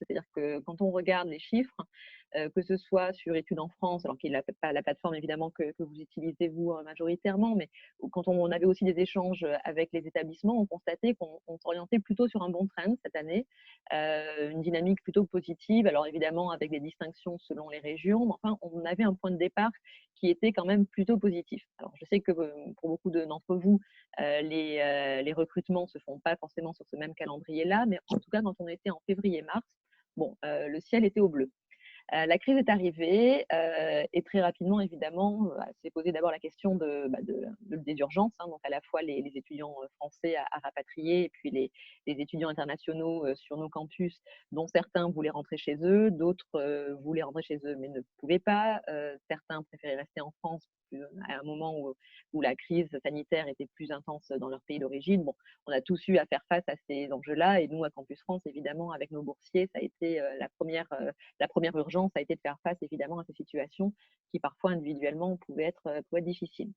C'est-à-dire que quand on regarde les chiffres, que ce soit sur Études en France, alors qu'il n'a pas la plateforme évidemment que vous utilisez vous majoritairement, mais quand on avait aussi des échanges avec les établissements, on constatait qu'on s'orientait plutôt sur un bon trend cette année, une dynamique plutôt positive, alors évidemment avec des distinctions selon les régions, mais enfin on avait un point de départ qui était quand même plutôt positif. Alors je sais que pour beaucoup d'entre vous, les recrutements ne se font pas forcément sur ce même calendrier-là, mais en tout cas quand on était en février-mars, bon, le ciel était au bleu. La crise est arrivée et très rapidement, évidemment, s'est posée d'abord la question des urgences, hein, donc à la fois les étudiants français à rapatrier et puis les étudiants internationaux sur nos campus, dont certains voulaient rentrer chez eux, d'autres voulaient rentrer chez eux mais ne pouvaient pas. Certains préféraient rester en France à un moment où la crise sanitaire était plus intense dans leur pays d'origine. Bon, on a tous eu à faire face à ces enjeux-là et nous, à Campus France, évidemment, avec nos boursiers, ça a été la première urgence a été de faire face évidemment à ces situations qui parfois individuellement pouvaient être difficiles.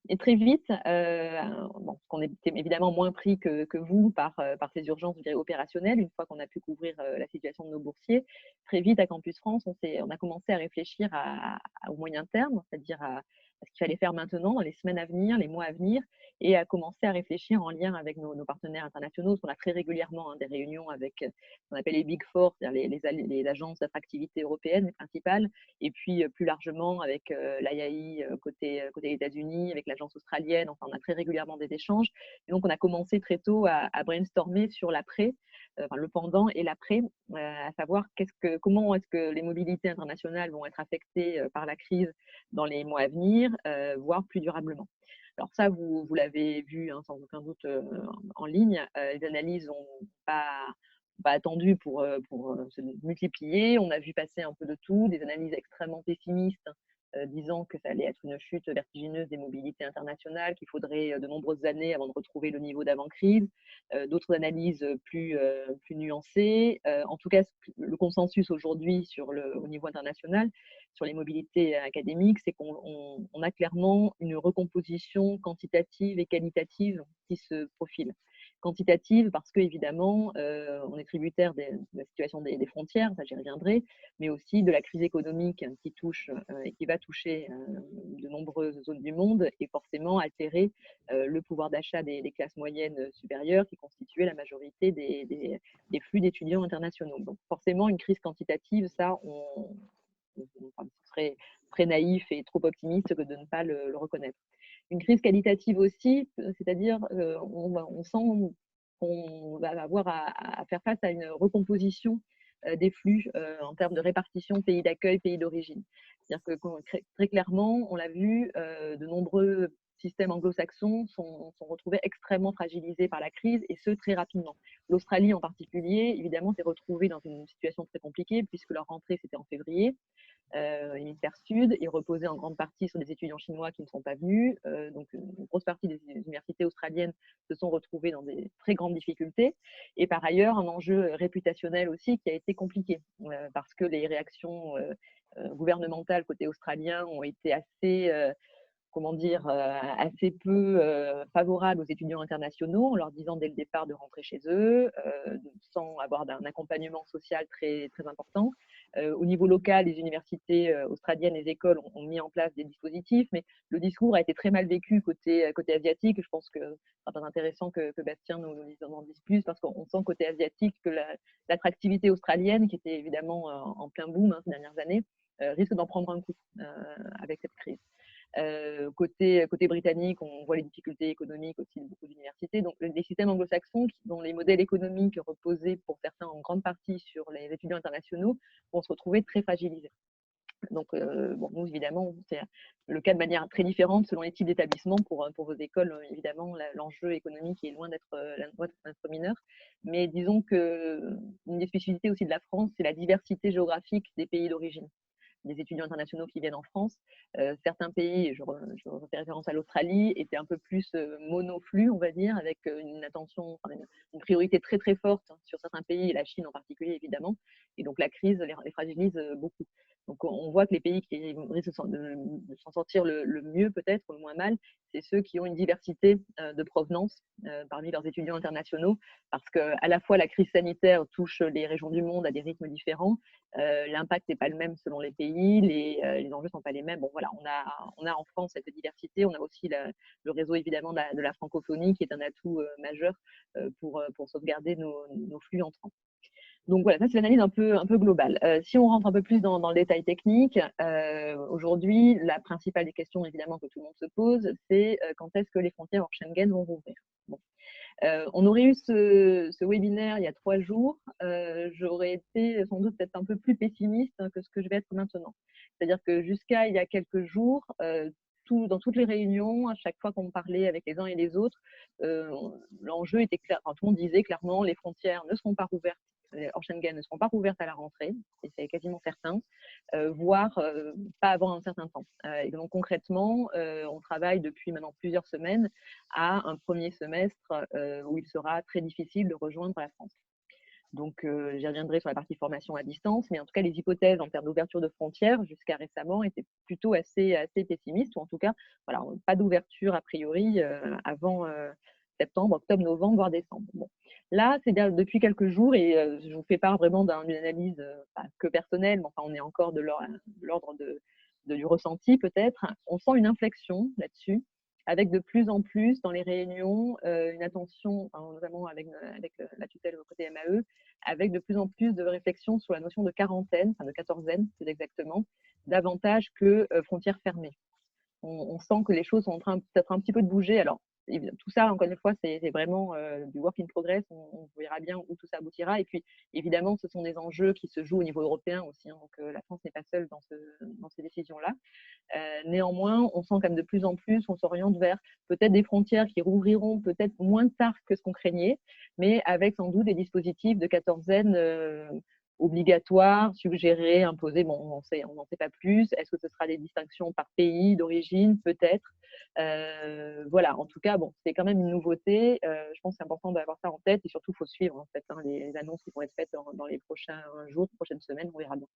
Et très vite, bon, qu'on était évidemment moins pris que vous par ces urgences, je dirais, opérationnelles, une fois qu'on a pu couvrir la situation de nos boursiers. Très vite, à Campus France, on a commencé à réfléchir au moyen terme, c'est-à-dire à ce qu'il fallait faire maintenant, dans les semaines à venir, les mois à venir, et à commencer à réfléchir en lien avec nos partenaires internationaux, parce qu'on a très régulièrement des réunions avec ce qu'on appelle les Big Four, c'est-à-dire les agences d'attractivité européennes principales, et puis plus largement avec l'IAI côté États-Unis, avec l'agence australienne. Enfin, on a très régulièrement des échanges. Et donc, on a commencé très tôt à brainstormer sur l'après, enfin, le pendant et l'après, à savoir comment est-ce que les mobilités internationales vont être affectées par la crise dans les mois à venir, voire plus durablement. Alors ça, vous l'avez vu hein, sans aucun doute en ligne. Les analyses n'ont pas attendu pour se multiplier. On a vu passer un peu de tout, des analyses extrêmement pessimistes disant que ça allait être une chute vertigineuse des mobilités internationales, qu'il faudrait de nombreuses années avant de retrouver le niveau d'avant-crise. D'autres analyses plus nuancées. En tout cas, le consensus aujourd'hui au niveau international sur les mobilités académiques, c'est qu'on a clairement une recomposition quantitative et qualitative qui se profile. Quantitative parce qu'évidemment, on est tributaire de la situation des frontières, ça j'y reviendrai, mais aussi de la crise économique qui touche et qui va toucher de nombreuses zones du monde et forcément altérer le pouvoir d'achat des classes moyennes supérieures qui constituaient la majorité des flux d'étudiants internationaux. Donc forcément, une crise quantitative, ça, ce serait très naïf et trop optimiste que de ne pas le reconnaître. Une crise qualitative aussi, c'est-à-dire on sent qu'on va avoir à faire face à une recomposition des flux en termes de répartition pays d'accueil, pays d'origine. C'est-à-dire que très clairement, on l'a vu, de nombreux systèmes anglo-saxons sont retrouvés extrêmement fragilisés par la crise et ce très rapidement. L'Australie en particulier, évidemment, s'est retrouvée dans une situation très compliquée puisque leur rentrée c'était en février. Hémisphère sud, ils reposaient en grande partie sur des étudiants chinois qui ne sont pas venus. Donc, une grosse partie des universités australiennes se sont retrouvées dans des très grandes difficultés. Et par ailleurs, un enjeu réputationnel aussi qui a été compliqué parce que les réactions gouvernementales côté australien ont été comment dire, assez peu favorables aux étudiants internationaux, en leur disant dès le départ de rentrer chez eux, sans avoir un accompagnement social très, très important. Au niveau local, les universités australiennes, les écoles ont mis en place des dispositifs, mais le discours a été très mal vécu côté asiatique. Je pense que c'est pas intéressant que Bastien nous en dise plus, parce qu'on sent côté asiatique que l'attractivité australienne, qui était évidemment en plein boom ces dernières années, risque d'en prendre un coup avec cette crise. Côté britannique, on voit les difficultés économiques aussi de beaucoup d'universités. Donc, les systèmes anglo-saxons, dont les modèles économiques reposaient pour certains en grande partie sur les étudiants internationaux, vont se retrouver très fragilisés. Donc, bon, nous, évidemment, c'est le cas de manière très différente selon les types d'établissements. Pour vos écoles, évidemment, l'enjeu économique est loin d'être mineur. Mais disons qu'une des spécificités aussi de la France, c'est la diversité géographique des pays d'origine des étudiants internationaux qui viennent en France. Certains pays, je fais référence à l'Australie, étaient un peu plus monoflux, on va dire, avec une attention, une priorité très très forte sur certains pays, et la Chine en particulier évidemment. Et donc la crise les fragilise beaucoup. Donc on voit que les pays qui risquent de s'en sortir le mieux peut-être, ou le moins mal, c'est ceux qui ont une diversité de provenance parmi leurs étudiants internationaux, parce qu'à la fois la crise sanitaire touche les régions du monde à des rythmes différents, l'impact n'est pas le même selon les pays, les enjeux ne sont pas les mêmes. Bon, voilà, on a en France cette diversité, on a aussi le réseau évidemment de la francophonie qui est un atout majeur pour sauvegarder nos flux entrants. Donc voilà, ça c'est l'analyse un peu globale. Si on rentre un peu plus dans le détail technique, aujourd'hui, la principale des questions évidemment que tout le monde se pose, c'est quand est-ce que les frontières hors Schengen vont rouvrir. Bon. On aurait eu ce webinaire il y a 3 jours, j'aurais été sans doute peut-être un peu plus pessimiste que ce que je vais être maintenant. C'est-à-dire que jusqu'à il y a quelques jours, dans toutes les réunions, à chaque fois qu'on parlait avec les uns et les autres, l'enjeu était clair. Enfin, tout le monde disait clairement les frontières ne seront pas rouvertes, hors Schengen ne seront pas rouvertes à la rentrée, et c'est quasiment certain, voire pas avant un certain temps. Et donc concrètement, on travaille depuis maintenant plusieurs semaines à un premier semestre où il sera très difficile de rejoindre la France. Donc, j'y reviendrai sur la partie formation à distance, mais en tout cas, les hypothèses en termes d'ouverture de frontières jusqu'à récemment étaient plutôt assez pessimistes, ou en tout cas, voilà, pas d'ouverture a priori avant septembre, octobre, novembre, voire décembre. Bon. Là, c'est depuis quelques jours, et je vous fais part vraiment d'une analyse pas que personnelle, mais enfin, on est encore de l'ordre du ressenti peut-être. On sent une inflexion là-dessus, avec de plus en plus dans les réunions une attention, enfin, notamment avec la tutelle côté MAE, avec de plus en plus de réflexions sur la notion de quarantaine, enfin de quatorzaine plus exactement, davantage que frontières fermées. On sent que les choses sont en train peut-être un petit peu de bouger. Alors, tout ça, encore une fois, c'est vraiment du work in progress. On verra bien où tout ça aboutira. Et puis, évidemment, ce sont des enjeux qui se jouent au niveau européen aussi. Hein, donc, la France n'est pas seule dans ces décisions-là. Néanmoins, on sent quand même de plus en plus, on s'oriente vers peut-être des frontières qui rouvriront peut-être moins tard que ce qu'on craignait, mais avec sans doute des dispositifs de quatorzaine obligatoires, suggérés, imposés. Bon, on n'en sait pas plus. Est-ce que ce sera des distinctions par pays d'origine? Peut-être. Voilà, en tout cas, bon, c'est quand même une nouveauté. Je pense que c'est important d'avoir ça en tête, et surtout, il faut suivre en fait, hein, les annonces qui vont être faites dans les prochains jours, prochaines semaines, on verra bien.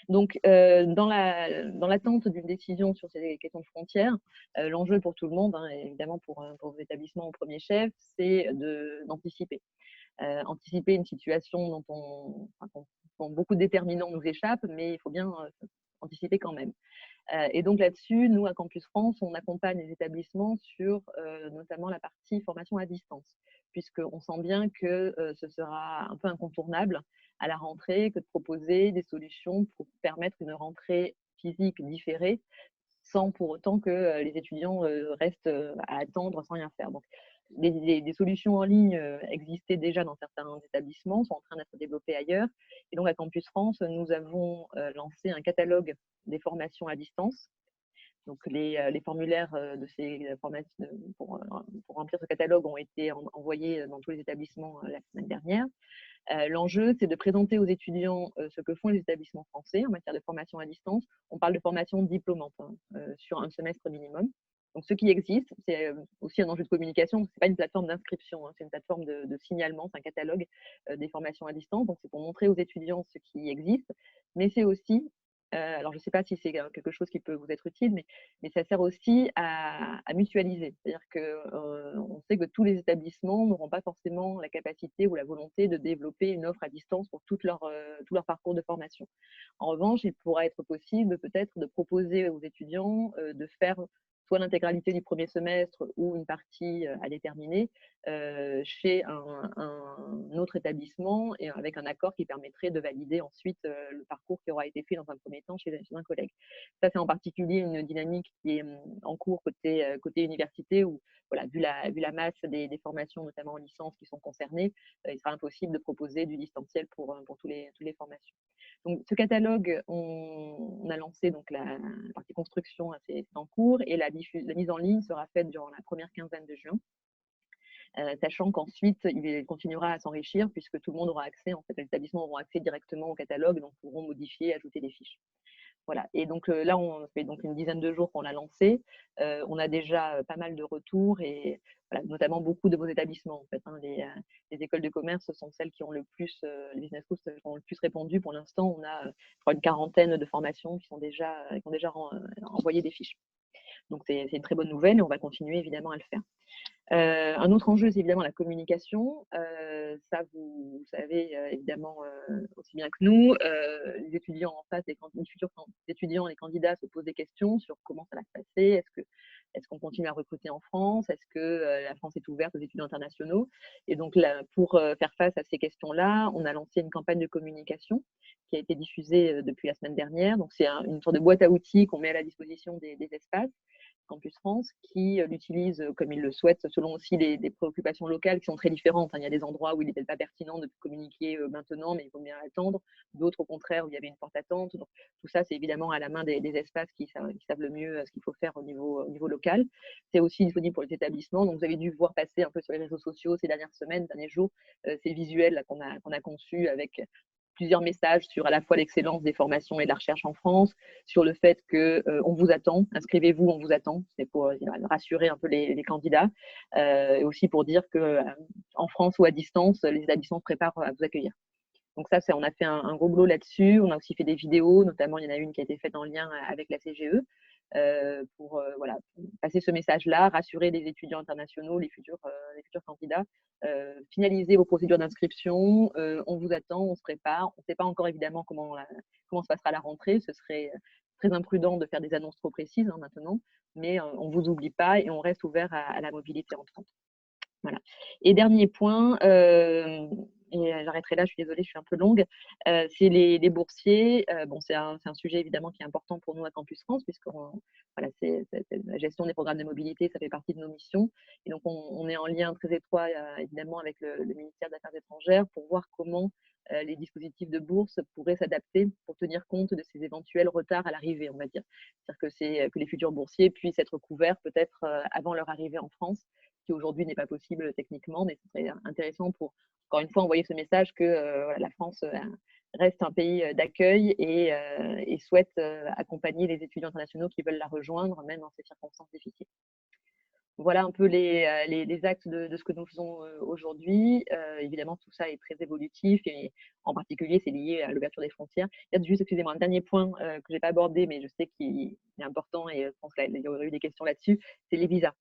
Donc, dans l'attente d'une décision sur ces questions de frontières, l'enjeu pour tout le monde, hein, et évidemment pour vos établissements au premier chef, c'est d'anticiper. Anticiper une situation dont beaucoup de déterminants nous échappent, mais il faut bien anticiper quand même. Et donc là-dessus, nous, à Campus France, on accompagne les établissements sur notamment la partie formation à distance, puisqu'on sent bien que ce sera un peu incontournable à la rentrée que de proposer des solutions pour permettre une rentrée physique différée, sans pour autant que les étudiants restent à attendre sans rien faire. Donc, des solutions en ligne existaient déjà dans certains établissements, sont en train d'être développées ailleurs. Et donc, à Campus France, nous avons lancé un catalogue des formations à distance. Donc, les formulaires de ces formations pour remplir ce catalogue ont été envoyés dans tous les établissements la semaine dernière. L'enjeu, c'est de présenter aux étudiants ce que font les établissements français en matière de formation à distance. On parle de formation diplômante sur un semestre minimum. Donc, ce qui existe, c'est aussi un enjeu de communication. Ce n'est pas une plateforme d'inscription, hein, c'est une plateforme de signalement, c'est un catalogue des formations à distance. Donc, c'est pour montrer aux étudiants ce qui existe, mais c'est aussi, alors je ne sais pas si c'est quelque chose qui peut vous être utile, mais ça sert aussi à mutualiser. C'est-à-dire qu'on sait que tous les établissements n'auront pas forcément la capacité ou la volonté de développer une offre à distance pour tout leur parcours de formation. En revanche, il pourra être possible peut-être de proposer aux étudiants de faire soit l'intégralité du premier semestre ou une partie à déterminer chez un autre établissement, et avec un accord qui permettrait de valider ensuite le parcours qui aura été fait dans un premier temps chez un collègue. Ça, c'est en particulier une dynamique qui est en cours côté université, où, voilà, vu la masse des formations, notamment en licence, qui sont concernées, il sera impossible de proposer du distanciel pour toutes les formations. Donc, ce catalogue, on a lancé donc la partie construction, c'est en cours, et la mise en ligne sera faite durant la première quinzaine de juin. Sachant qu'ensuite, il continuera à s'enrichir, puisque tout le monde aura accès, en fait, les établissements auront accès directement au catalogue, donc pourront modifier, ajouter des fiches. Voilà. Et donc là, on fait donc une dizaine de jours qu'on l'a lancé. On a déjà pas mal de retours, et voilà, notamment beaucoup de vos établissements. En fait, hein, les écoles de commerce sont celles qui ont le plus, les business schools qui ont le plus répondu. Pour l'instant, on a, je crois, une quarantaine de formations qui ont déjà envoyé des fiches. Donc, c'est une très bonne nouvelle et on va continuer évidemment à le faire. Un autre enjeu, c'est évidemment la communication. Ça, vous savez évidemment aussi bien que nous. Les étudiants en face, les futurs étudiants, les candidats se posent des questions sur comment ça va se passer. Est-ce qu'on continue à recruter en France? Est-ce que la France est ouverte aux étudiants internationaux? Et donc, là, pour faire face à ces questions-là, on a lancé une campagne de communication qui a été diffusée depuis la semaine dernière. Donc, c'est une sorte de boîte à outils qu'on met à la disposition des espaces Campus France, qui l'utilisent comme ils le souhaitent, selon aussi des préoccupations locales qui sont très différentes. Il y a des endroits où il n'est peut-être pas pertinent de communiquer maintenant, mais il vaut bien attendre. D'autres, au contraire, où il y avait une porte attente. Donc, tout ça, c'est évidemment à la main des espaces qui savent le mieux ce qu'il faut faire au niveau local. C'est aussi disponible pour les établissements. Donc, vous avez dû voir passer un peu sur les réseaux sociaux ces dernières semaines, derniers jours, ces visuels qu'on a conçus avec plusieurs messages sur à la fois l'excellence des formations et de la recherche en France, sur le fait qu'on vous attend, inscrivez-vous, on vous attend. C'est pour rassurer un peu les candidats et aussi pour dire qu'en France ou à distance, les établissements se préparent à vous accueillir. Donc ça, on a fait un gros boulot là-dessus. On a aussi fait des vidéos, notamment il y en a une qui a été faite en lien avec la CGE pour voilà, passer ce message-là, rassurer les étudiants internationaux, les futurs candidats. Finaliser vos procédures d'inscription, on vous attend, on se prépare. On ne sait pas encore évidemment comment se passera la rentrée. Ce serait très imprudent de faire des annonces trop précises maintenant, mais on ne vous oublie pas et on reste ouvert à la mobilité entrante. Voilà. Et dernier point, et j'arrêterai là, je suis désolée, je suis un peu longue, c'est les boursiers. Bon, c'est un sujet évidemment qui est important pour nous à Campus France, puisque voilà, la gestion des programmes de mobilité, ça fait partie de nos missions. Et donc, on est en lien très étroit, évidemment, avec le ministère des Affaires étrangères pour voir comment les dispositifs de bourse pourraient s'adapter pour tenir compte de ces éventuels retards à l'arrivée, on va dire. C'est-à-dire que les futurs boursiers puissent être couverts peut-être avant leur arrivée en France, qui aujourd'hui n'est pas possible techniquement, mais ce serait intéressant pour, encore une fois, envoyer ce message que voilà, la France reste un pays d'accueil et souhaite accompagner les étudiants internationaux qui veulent la rejoindre, même dans ces circonstances difficiles. Voilà un peu les axes de ce que nous faisons aujourd'hui. Évidemment, tout ça est très évolutif et en particulier, c'est lié à l'ouverture des frontières. Il y a juste, excusez-moi, un dernier point que je n'ai pas abordé, mais je sais qu'il est important et je pense qu'il y aurait eu des questions là-dessus, c'est les visas.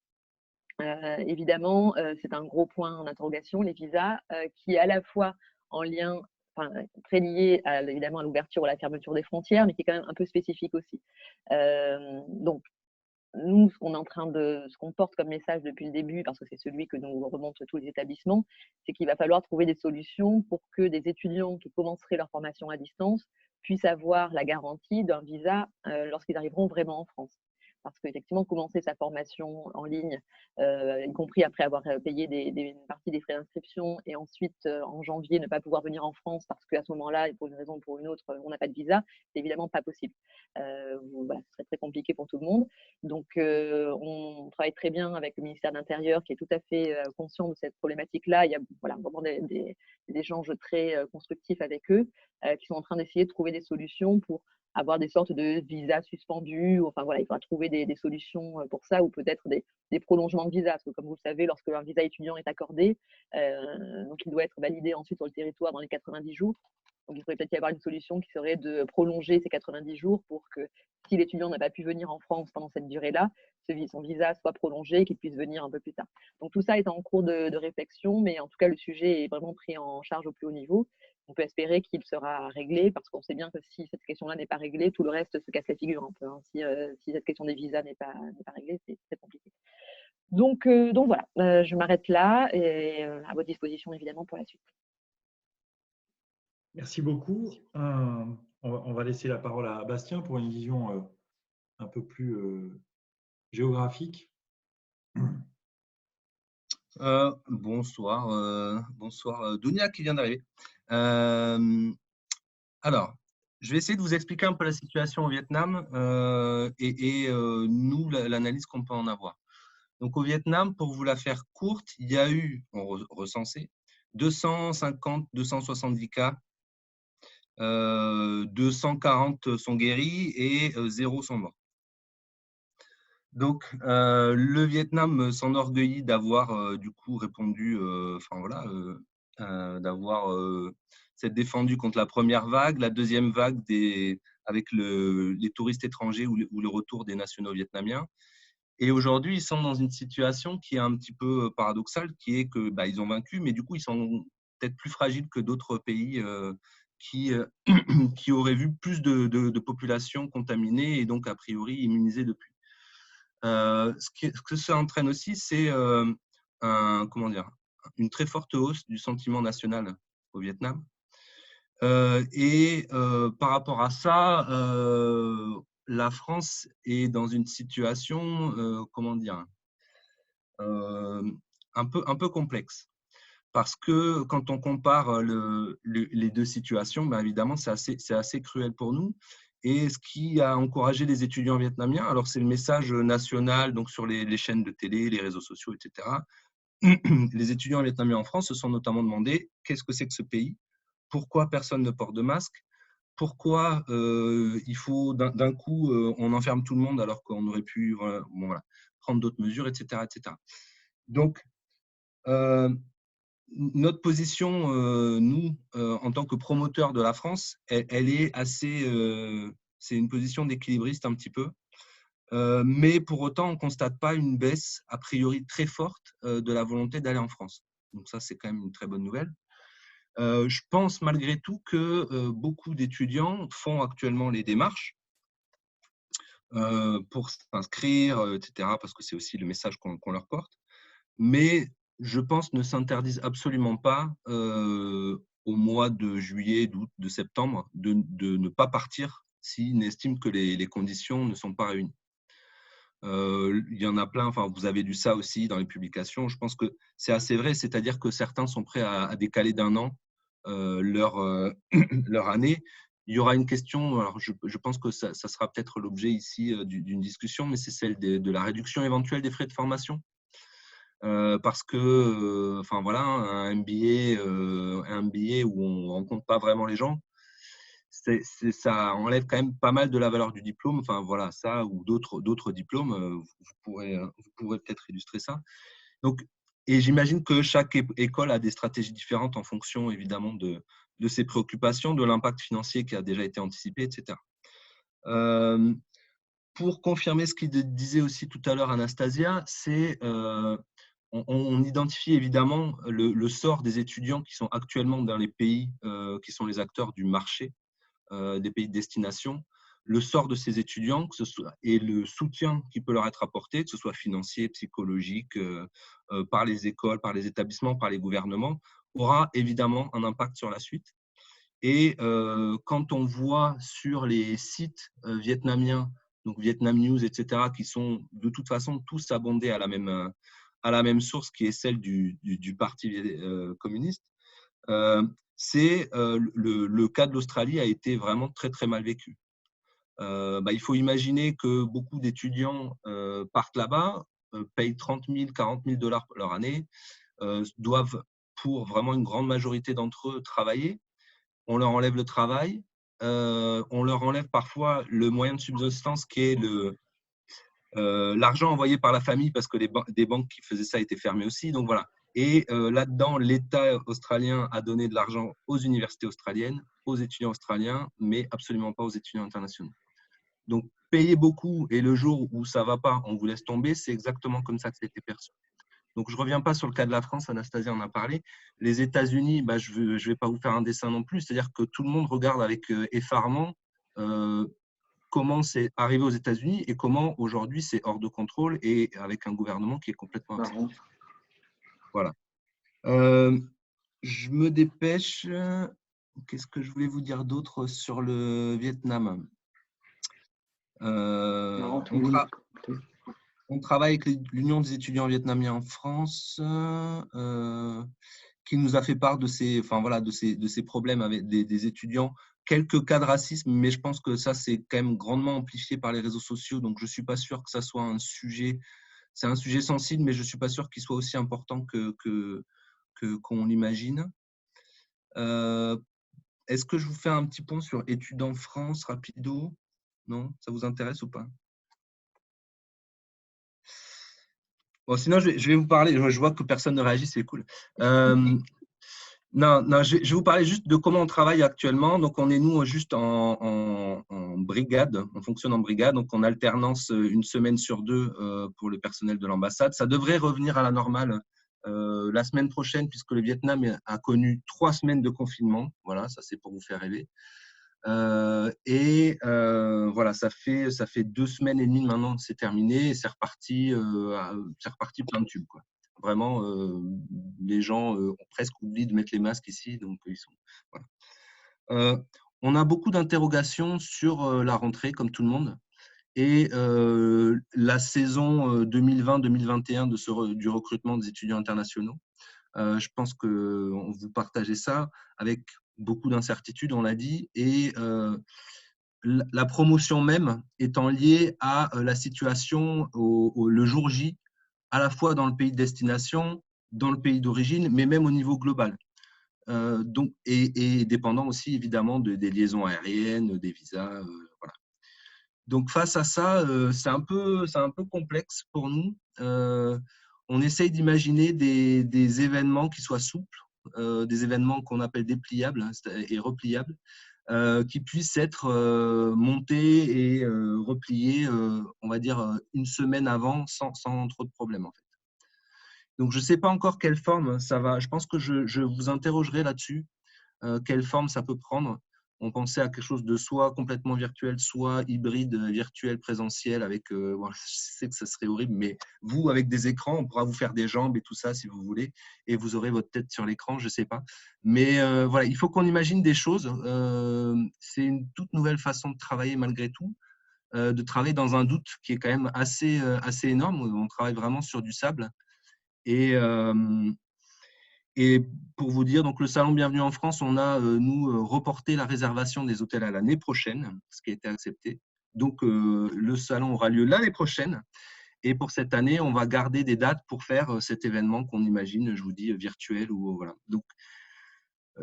Évidemment, c'est un gros point d'interrogation, les visas, qui est à la fois en lien, enfin, très lié évidemment à l'ouverture ou à la fermeture des frontières, mais qui est quand même un peu spécifique aussi. Donc, nous, ce qu'on porte comme message depuis le début, parce que c'est celui que nous remontent tous les établissements, c'est qu'il va falloir trouver des solutions pour que des étudiants qui commenceraient leur formation à distance puissent avoir la garantie d'un visa lorsqu'ils arriveront vraiment en France. Parce qu'effectivement, commencer sa formation en ligne, y compris après avoir payé une partie des frais d'inscription, et ensuite, en janvier, ne pas pouvoir venir en France parce qu'à ce moment-là, et pour une raison ou pour une autre, on n'a pas de visa, c'est évidemment pas possible. Voilà, ce serait très compliqué pour tout le monde. Donc, on travaille très bien avec le ministère de l'Intérieur qui est tout à fait conscient de cette problématique-là. Il y a voilà, vraiment des échanges très constructifs avec eux qui sont en train d'essayer de trouver des solutions pour avoir des sortes de visas suspendus. Enfin voilà, il faudra trouver des solutions pour ça ou peut-être des prolongements de visas. Parce que comme vous le savez, lorsque un visa étudiant est accordé, donc il doit être validé ensuite sur le territoire dans les 90 jours. Donc, il pourrait peut-être y avoir une solution qui serait de prolonger ces 90 jours pour que si l'étudiant n'a pas pu venir en France pendant cette durée-là, son visa soit prolongé et qu'il puisse venir un peu plus tard. Donc, tout ça est en cours de réflexion, mais en tout cas, le sujet est vraiment pris en charge au plus haut niveau. On peut espérer qu'il sera réglé parce qu'on sait bien que si cette question-là n'est pas réglée, tout le reste se casse la figure un peu. Hein. Si cette question des visas n'est pas réglée, c'est très compliqué. Donc voilà, je m'arrête là et à votre disposition évidemment pour la suite. Merci beaucoup. On va laisser la parole à Bastien pour une vision un peu plus géographique. Bonsoir, Dounia qui vient d'arriver. Alors, je vais essayer de vous expliquer un peu la situation au Vietnam et nous, l'analyse qu'on peut en avoir. Donc, au Vietnam, pour vous la faire courte, il y a eu, recensé, 250, 270 cas, 240 sont guéris et 0 sont morts. Donc, le Vietnam s'enorgueillit d'avoir du coup répondu, d'avoir s'être défendu contre la première vague, la deuxième vague avec les touristes étrangers ou le retour des nationaux vietnamiens. Et aujourd'hui, ils sont dans une situation qui est un petit peu paradoxale, qui est que ils ont vaincu, mais du coup, ils sont peut-être plus fragiles que d'autres pays qui, qui auraient vu plus de populations contaminées et donc, a priori, immunisées depuis. Ce que ça entraîne aussi, c'est comment dire, une très forte hausse du sentiment national au Vietnam. Par rapport à ça, la France est dans une situation, comment dire, un peu complexe. Parce que quand on compare les deux situations, évidemment, c'est assez cruel pour nous. Et ce qui a encouragé les étudiants vietnamiens, alors c'est le message national, donc sur les chaînes de télé, les réseaux sociaux, etc. Les étudiants vietnamiens en France se sont notamment demandé qu'est-ce que c'est que ce pays, pourquoi personne ne porte de masque, pourquoi il faut d'un coup on enferme tout le monde alors qu'on aurait pu prendre d'autres mesures, etc., etc. Donc, notre position, nous, en tant que promoteurs de la France, elle est assez, c'est une position d'équilibriste un petit peu. Mais pour autant, on ne constate pas une baisse a priori très forte de la volonté d'aller en France. Donc ça, c'est quand même une très bonne nouvelle. Je pense malgré tout que beaucoup d'étudiants font actuellement les démarches pour s'inscrire, etc., parce que c'est aussi le message qu'on leur porte. Mais je pense ne s'interdisent absolument pas au mois de juillet, d'août, de septembre de ne pas partir s'ils n'estiment que les conditions ne sont pas réunies. Il y en a plein, enfin, vous avez lu ça aussi dans les publications. Je pense que c'est assez vrai, c'est-à-dire que certains sont prêts à décaler d'un an leur année. Il y aura une question, alors je pense que ça sera peut-être l'objet ici d'une discussion, mais c'est celle de la réduction éventuelle des frais de formation. Parce que, enfin voilà, un MBA où on ne compte pas vraiment les gens, ça enlève quand même pas mal de la valeur du diplôme. Enfin voilà, ça ou d'autres diplômes, vous pourrez peut-être illustrer ça. Donc, et j'imagine que chaque école a des stratégies différentes en fonction évidemment de ses préoccupations, de l'impact financier qui a déjà été anticipé, etc. Pour confirmer ce qu'il disait aussi tout à l'heure Anastasia, c'est on identifie évidemment le sort des étudiants qui sont actuellement dans les pays qui sont les acteurs du marché des pays de destination, le sort de ces étudiants et le soutien qui peut leur être apporté, que ce soit financier, psychologique, par les écoles, par les établissements, par les gouvernements, aura évidemment un impact sur la suite. Et quand on voit sur les sites vietnamiens, donc Vietnam News, etc., qui sont de toute façon tous abondés à la même source qui est celle du Parti communiste, c'est le cas de l'Australie a été vraiment très, très mal vécu. Il faut imaginer que beaucoup d'étudiants partent là-bas, payent 30 000, 40 000 $ leur année, doivent, pour vraiment une grande majorité d'entre eux, travailler. On leur enlève le travail, on leur enlève parfois le moyen de subsistance qui est l'argent envoyé par la famille parce que des banques qui faisaient ça étaient fermées aussi. Donc voilà. Et là-dedans, l'État australien a donné de l'argent aux universités australiennes, aux étudiants australiens, mais absolument pas aux étudiants internationaux. Donc, payer beaucoup et le jour où ça ne va pas, on vous laisse tomber, c'est exactement comme ça que ça a été perçu. Donc, je ne reviens pas sur le cas de la France, Anastasia en a parlé. Les États-Unis, je ne vais pas vous faire un dessin non plus, c'est-à-dire que tout le monde regarde avec effarement comment c'est arrivé aux États-Unis et comment aujourd'hui c'est hors de contrôle et avec un gouvernement qui est complètement absent. Voilà. Je me dépêche. Qu'est-ce que je voulais vous dire d'autre sur le Vietnam? On travaille avec l'Union des étudiants vietnamiens en France, qui nous a fait part de ces problèmes avec des étudiants. Quelques cas de racisme, mais je pense que ça, c'est quand même grandement amplifié par les réseaux sociaux. Donc, je ne suis pas sûr que ça soit un sujet. C'est un sujet sensible, mais je ne suis pas sûr qu'il soit aussi important qu'on l'imagine. Est-ce que je vous fais un petit point sur études en France, rapido? Non? Ça vous intéresse ou pas? Bon, sinon, je vais vous parler. Je vois que personne ne réagit, c'est cool. Non, non, je vais vous parler juste de comment on travaille actuellement. Donc, on est nous juste en brigade. On fonctionne en brigade, donc en alternance une semaine sur deux pour le personnel de l'ambassade. Ça devrait revenir à la normale la semaine prochaine, puisque le Vietnam a connu 3 semaines de confinement. Voilà, ça c'est pour vous faire rêver. Voilà, ça fait 2 semaines et demie maintenant, c'est terminé et c'est reparti plein de tubes, quoi. Vraiment, les gens ont presque oublié de mettre les masques ici, donc ils sont voilà. On a beaucoup d'interrogations sur la rentrée, comme tout le monde, et la saison 2020-2021 du recrutement des étudiants internationaux. Je pense que vous partagez ça avec beaucoup d'incertitudes, on l'a dit, et la promotion même étant liée à la situation le jour J, à la fois dans le pays de destination, dans le pays d'origine, mais même au niveau global. Donc, et dépendant aussi évidemment des liaisons aériennes, des visas. Voilà. Donc face à ça, c'est un peu complexe pour nous. On essaye d'imaginer des événements qui soient souples, des événements qu'on appelle dépliables et repliables, qui puissent être montés et repliés, on va dire, une semaine avant, sans trop de problèmes en fait. Donc je ne sais pas encore quelle forme ça va. Je pense que je vous interrogerai là-dessus, quelle forme ça peut prendre. On pensait à quelque chose de soit complètement virtuel, soit hybride, virtuel, présentiel, avec, bon, je sais que ça serait horrible, mais vous, avec des écrans, on pourra vous faire des jambes et tout ça si vous voulez, et vous aurez votre tête sur l'écran, je ne sais pas. Mais voilà, il faut qu'on imagine des choses. C'est une toute nouvelle façon de travailler malgré tout, de travailler dans un doute qui est quand même assez énorme. On travaille vraiment sur du sable. Et, et pour vous dire, donc le salon Bienvenue en France, on a, nous, reporté la réservation des hôtels à l'année prochaine, ce qui a été accepté. Donc, le salon aura lieu l'année prochaine. Et pour cette année, on va garder des dates pour faire cet événement qu'on imagine, je vous dis, virtuel. Voilà. Donc,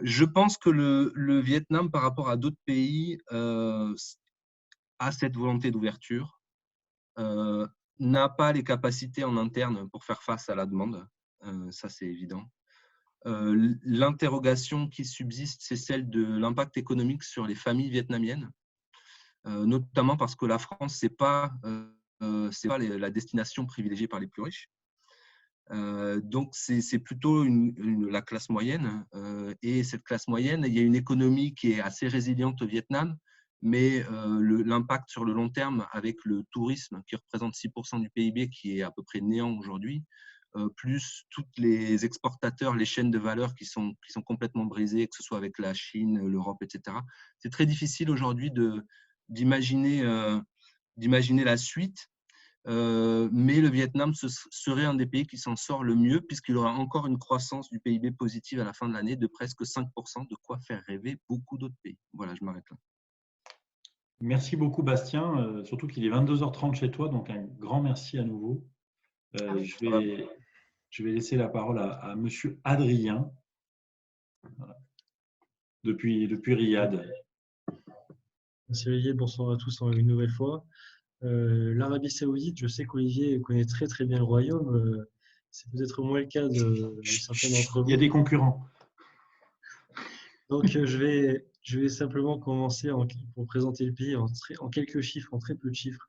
je pense que le Vietnam, par rapport à d'autres pays, a cette volonté d'ouverture, n'a pas les capacités en interne pour faire face à la demande. Ça, c'est évident. L'interrogation qui subsiste, c'est celle de l'impact économique sur les familles vietnamiennes, notamment parce que la France, ce n'est pas la destination privilégiée par les plus riches. Donc, c'est plutôt la classe moyenne. Et cette classe moyenne, il y a une économie qui est assez résiliente au Vietnam, mais l'impact sur le long terme avec le tourisme qui représente 6% du PIB, qui est à peu près néant aujourd'hui, plus tous les exportateurs, les chaînes de valeur qui sont complètement brisées, que ce soit avec la Chine, l'Europe, etc. C'est très difficile aujourd'hui d'imaginer la suite, mais le Vietnam serait un des pays qui s'en sort le mieux, puisqu'il aura encore une croissance du PIB positive à la fin de l'année de presque 5%, de quoi faire rêver beaucoup d'autres pays. Voilà, je m'arrête là. Merci beaucoup, Bastien. Surtout qu'il est 22h30 chez toi, donc un grand merci à nouveau. Je vais laisser la parole à Monsieur Adrien, voilà, depuis Riyad. Merci Olivier, bonsoir à tous une nouvelle fois. L'Arabie Saoudite, je sais qu'Olivier connaît très très bien le royaume. C'est peut-être moins le cas de certains d'entre vous. Il y a des concurrents. Donc je vais simplement commencer pour présenter le pays en quelques chiffres, en très peu de chiffres,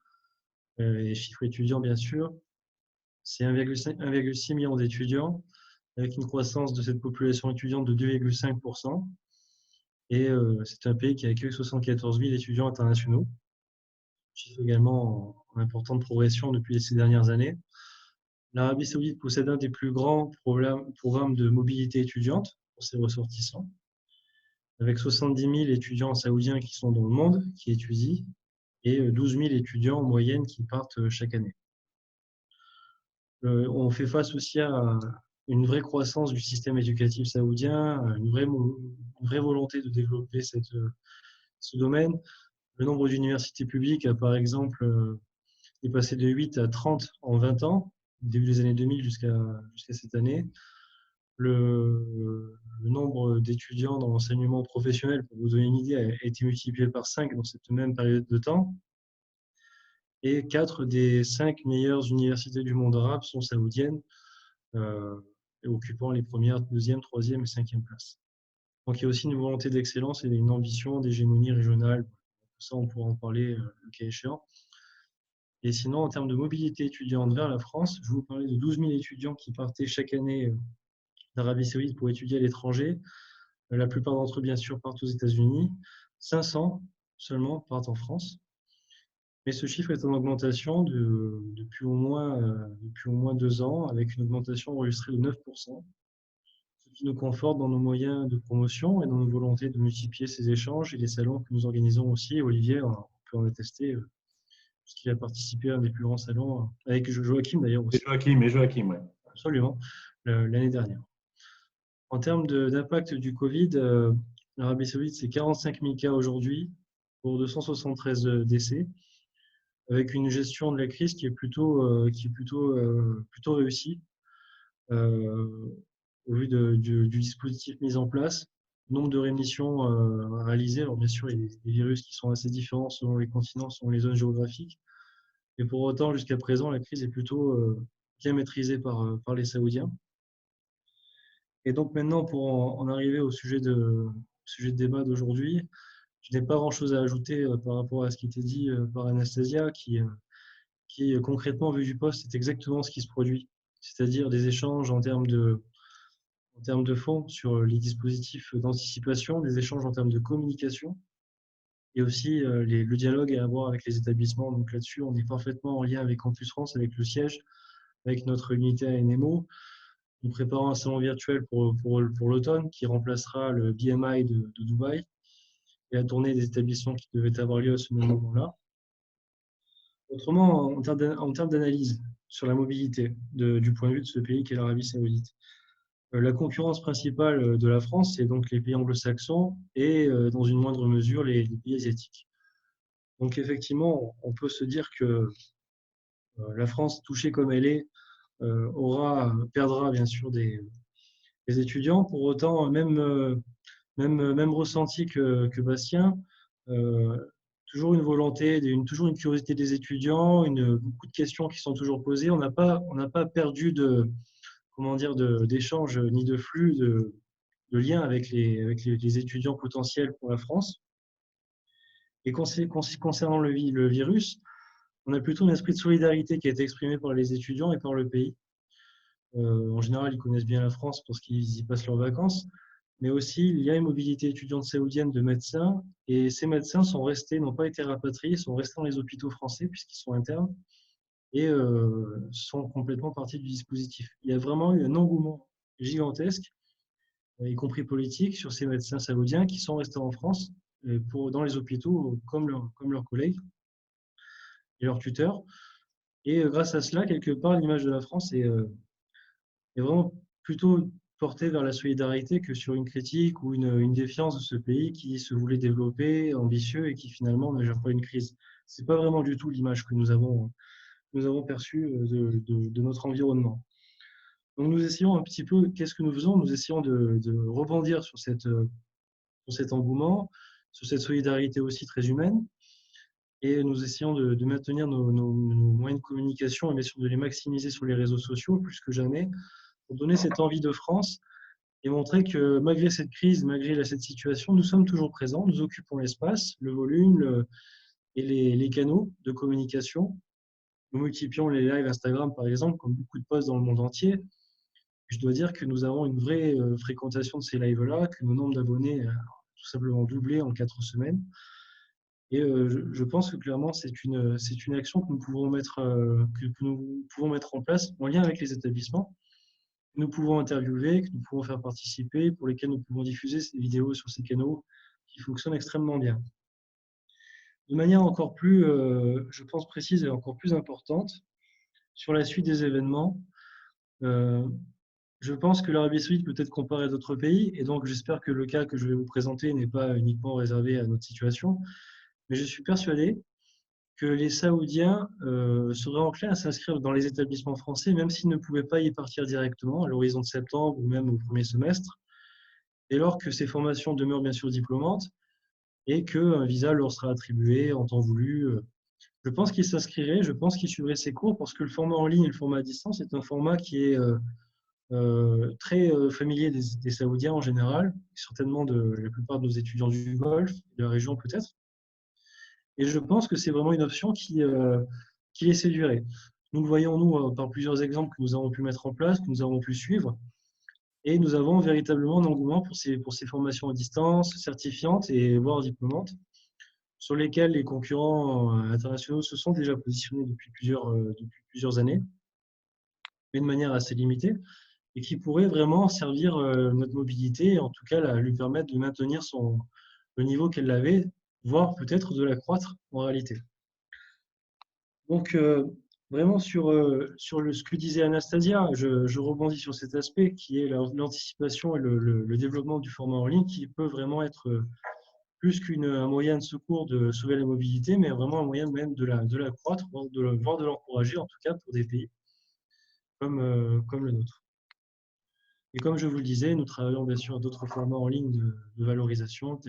et chiffres étudiants bien sûr. C'est 1,6 million d'étudiants, avec une croissance de cette population étudiante de 2,5%. Et c'est un pays qui accueille 74 000 étudiants internationaux, chiffre également en importante progression depuis ces dernières années. L'Arabie Saoudite possède un des plus grands programmes de mobilité étudiante pour ses ressortissants, avec 70 000 étudiants saoudiens qui sont dans le monde, qui étudient, et 12 000 étudiants en moyenne qui partent chaque année. On fait face aussi à une vraie croissance du système éducatif saoudien, une vraie volonté de développer ce domaine. Le nombre d'universités publiques a par exemple est passé de 8 à 30 en 20 ans, début des années 2000 jusqu'à cette année. Le nombre d'étudiants dans l'enseignement professionnel, pour vous donner une idée, a été multiplié par 5 dans cette même période de temps. Et 4 des 5 meilleures universités du monde arabe sont saoudiennes, occupant les premières, deuxième, troisième et cinquième places. Donc, il y a aussi une volonté d'excellence et une ambition d'hégémonie régionale. Ça, on pourra en parler le cas échéant. Et sinon, en termes de mobilité étudiante vers la France, je vous parlais de 12 000 étudiants qui partaient chaque année d'Arabie Saoudite pour étudier à l'étranger. La plupart d'entre eux, bien sûr, partent aux États-Unis. 500 seulement partent en France. Mais ce chiffre est en augmentation depuis au moins 2 ans, avec une augmentation enregistrée de 9%, ce qui nous conforte dans nos moyens de promotion et dans nos volontés de multiplier ces échanges et les salons que nous organisons aussi. Olivier, on peut en attester, puisqu'il a participé à un des plus grands salons, avec Joachim d'ailleurs aussi. Et Joachim, oui. Absolument, l'année dernière. En termes d'impact du Covid, l'Arabie Saoudite, c'est 45 000 cas aujourd'hui pour 273 décès, avec une gestion de la crise qui est plutôt réussie au vu du dispositif mis en place, nombre de rémissions réalisées. Alors bien sûr, il y a des virus qui sont assez différents selon les continents, selon les zones géographiques, mais pour autant, jusqu'à présent, la crise est plutôt bien maîtrisée par les Saoudiens. Et donc maintenant, pour en arriver au sujet de débat d'aujourd'hui, je n'ai pas grand-chose à ajouter par rapport à ce qui était dit par Anastasia, qui concrètement, vu du poste, c'est exactement ce qui se produit. C'est-à-dire des échanges en termes de fonds sur les dispositifs d'anticipation, des échanges en termes de communication, et aussi le dialogue à avoir avec les établissements. Donc là-dessus, on est parfaitement en lien avec Campus France, avec le siège, avec notre unité à NMO. Nous préparons un salon virtuel pour l'automne qui remplacera le BMI de Dubaï et la tournée des établissements qui devaient avoir lieu à ce moment-là. Autrement, en termes d'analyse sur la mobilité du point de vue de ce pays qu'est l'Arabie Saoudite, la concurrence principale de la France, c'est donc les pays anglo-saxons et dans une moindre mesure les pays asiatiques. Donc effectivement, on peut se dire que la France, touchée comme elle est, perdra bien sûr des étudiants. Pour autant, même ressenti que Bastien, toujours une volonté, toujours une curiosité des étudiants, beaucoup de questions qui sont toujours posées. On n'a pas perdu d'échanges ni de flux de liens avec les étudiants potentiels pour la France. Et concernant le virus, on a plutôt un esprit de solidarité qui a été exprimé par les étudiants et par le pays. En général, ils connaissent bien la France parce qu'ils y passent leurs vacances, mais aussi il y a une mobilité étudiante saoudienne de médecins, et ces médecins sont restés, n'ont pas été rapatriés, sont restés dans les hôpitaux français puisqu'ils sont internes et sont complètement partis du dispositif. Il y a vraiment eu un engouement gigantesque, y compris politique, sur ces médecins saoudiens qui sont restés en France dans les hôpitaux comme leurs collègues et leurs tuteurs. Et grâce à cela, quelque part, l'image de la France est vraiment plutôt portée vers la solidarité que sur une critique ou une défiance de ce pays qui se voulait développer, ambitieux et qui finalement ne gère pas une crise. Ce n'est pas vraiment du tout l'image que nous avons perçue de notre environnement. Donc nous essayons un petit peu, qu'est-ce que nous faisons? Nous essayons de rebondir sur cet engouement, sur cette solidarité aussi très humaine, et nous essayons de maintenir nos moyens de communication et bien sûr de les maximiser sur les réseaux sociaux plus que jamais pour donner cette envie de France et montrer que malgré cette crise, malgré cette situation, nous sommes toujours présents, nous occupons l'espace, le volume et les canaux de communication. Nous multiplions les lives Instagram par exemple, comme beaucoup de posts dans le monde entier. Je dois dire que nous avons une vraie fréquentation de ces lives-là, que nos nombres d'abonnés a tout simplement doublé en 4 semaines. Et je pense que clairement, c'est une action que nous pouvons mettre en place en lien avec les établissements, que nous pouvons interviewer, que nous pouvons faire participer, pour lesquels nous pouvons diffuser ces vidéos sur ces canaux qui fonctionnent extrêmement bien. De manière encore plus, je pense, précise et encore plus importante, sur la suite des événements, je pense que l'Arabie Saoudite peut être comparée à d'autres pays, et donc j'espère que le cas que je vais vous présenter n'est pas uniquement réservé à notre situation, mais je suis persuadé que les Saoudiens seraient enclins à s'inscrire dans les établissements français, même s'ils ne pouvaient pas y partir directement à l'horizon de septembre ou même au premier semestre, dès lors que ces formations demeurent bien sûr diplômantes et qu'un visa leur sera attribué en temps voulu. Je pense qu'ils s'inscriraient, je pense qu'ils suivraient ces cours, parce que le format en ligne et le format à distance est un format qui est très familier des Saoudiens en général, certainement de la plupart de nos étudiants du Golfe, de la région peut-être. Et je pense que c'est vraiment une option qui les séduirait. Nous le voyons, nous, par plusieurs exemples que nous avons pu mettre en place, que nous avons pu suivre. Et nous avons véritablement un engouement pour ces formations à distance, certifiantes et voire diplômantes, sur lesquelles les concurrents internationaux se sont déjà positionnés depuis plusieurs années, mais de manière assez limitée, et qui pourraient vraiment servir notre mobilité, et en tout cas lui permettre de maintenir le niveau qu'elle avait, voire peut-être de l'accroître en réalité. Donc, vraiment ce que disait Anastasia, je rebondis sur cet aspect qui est l'anticipation et le développement du format en ligne qui peut vraiment être plus qu'un moyen de secours de sauver la mobilité, mais vraiment un moyen même de l'accroître, voire de l'encourager, en tout cas pour des pays comme le nôtre. Et comme je vous le disais, nous travaillons bien sûr à d'autres formats en ligne de valorisation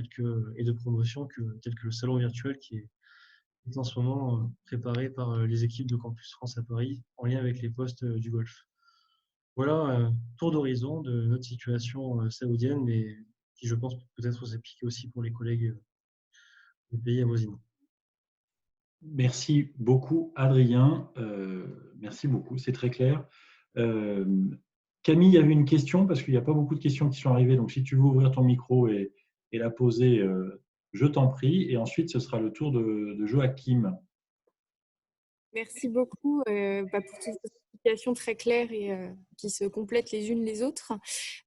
et de promotion tels que le salon virtuel qui est en ce moment préparé par les équipes de Campus France à Paris en lien avec les postes du Golfe. Voilà un tour d'horizon de notre situation saoudienne, mais qui, je pense, peut-être s'appliquer aussi pour les collègues des pays avoisinants. Merci beaucoup, Adrien. Merci beaucoup, c'est très clair. Camille, il y avait une question, parce qu'il n'y a pas beaucoup de questions qui sont arrivées. Donc, si tu veux ouvrir ton micro et la poser, je t'en prie. Et ensuite, ce sera le tour de Joachim. Merci beaucoup pour toutes ces explications très claires et qui se complètent les unes les autres.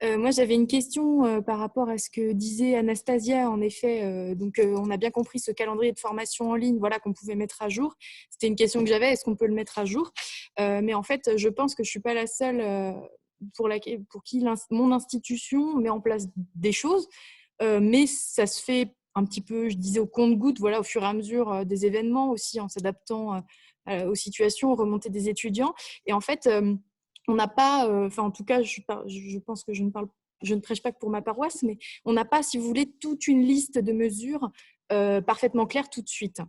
Moi, j'avais une question par rapport à ce que disait Anastasia. En effet, on a bien compris ce calendrier de formation en ligne, voilà, qu'on pouvait mettre à jour. C'était une question que j'avais, est-ce qu'on peut le mettre à jour? Mais en fait, je pense que je ne suis pas la seule pour qui mon institution met en place des choses, mais ça se fait un petit peu, je disais, au compte-gouttes, voilà, au fur et à mesure des événements aussi, en s'adaptant aux situations, aux remontées des étudiants. Et en fait, on n'a pas, en tout cas, je pense que je ne prêche pas que pour ma paroisse, mais on n'a pas, si vous voulez, toute une liste de mesures parfaitement claire tout de suite.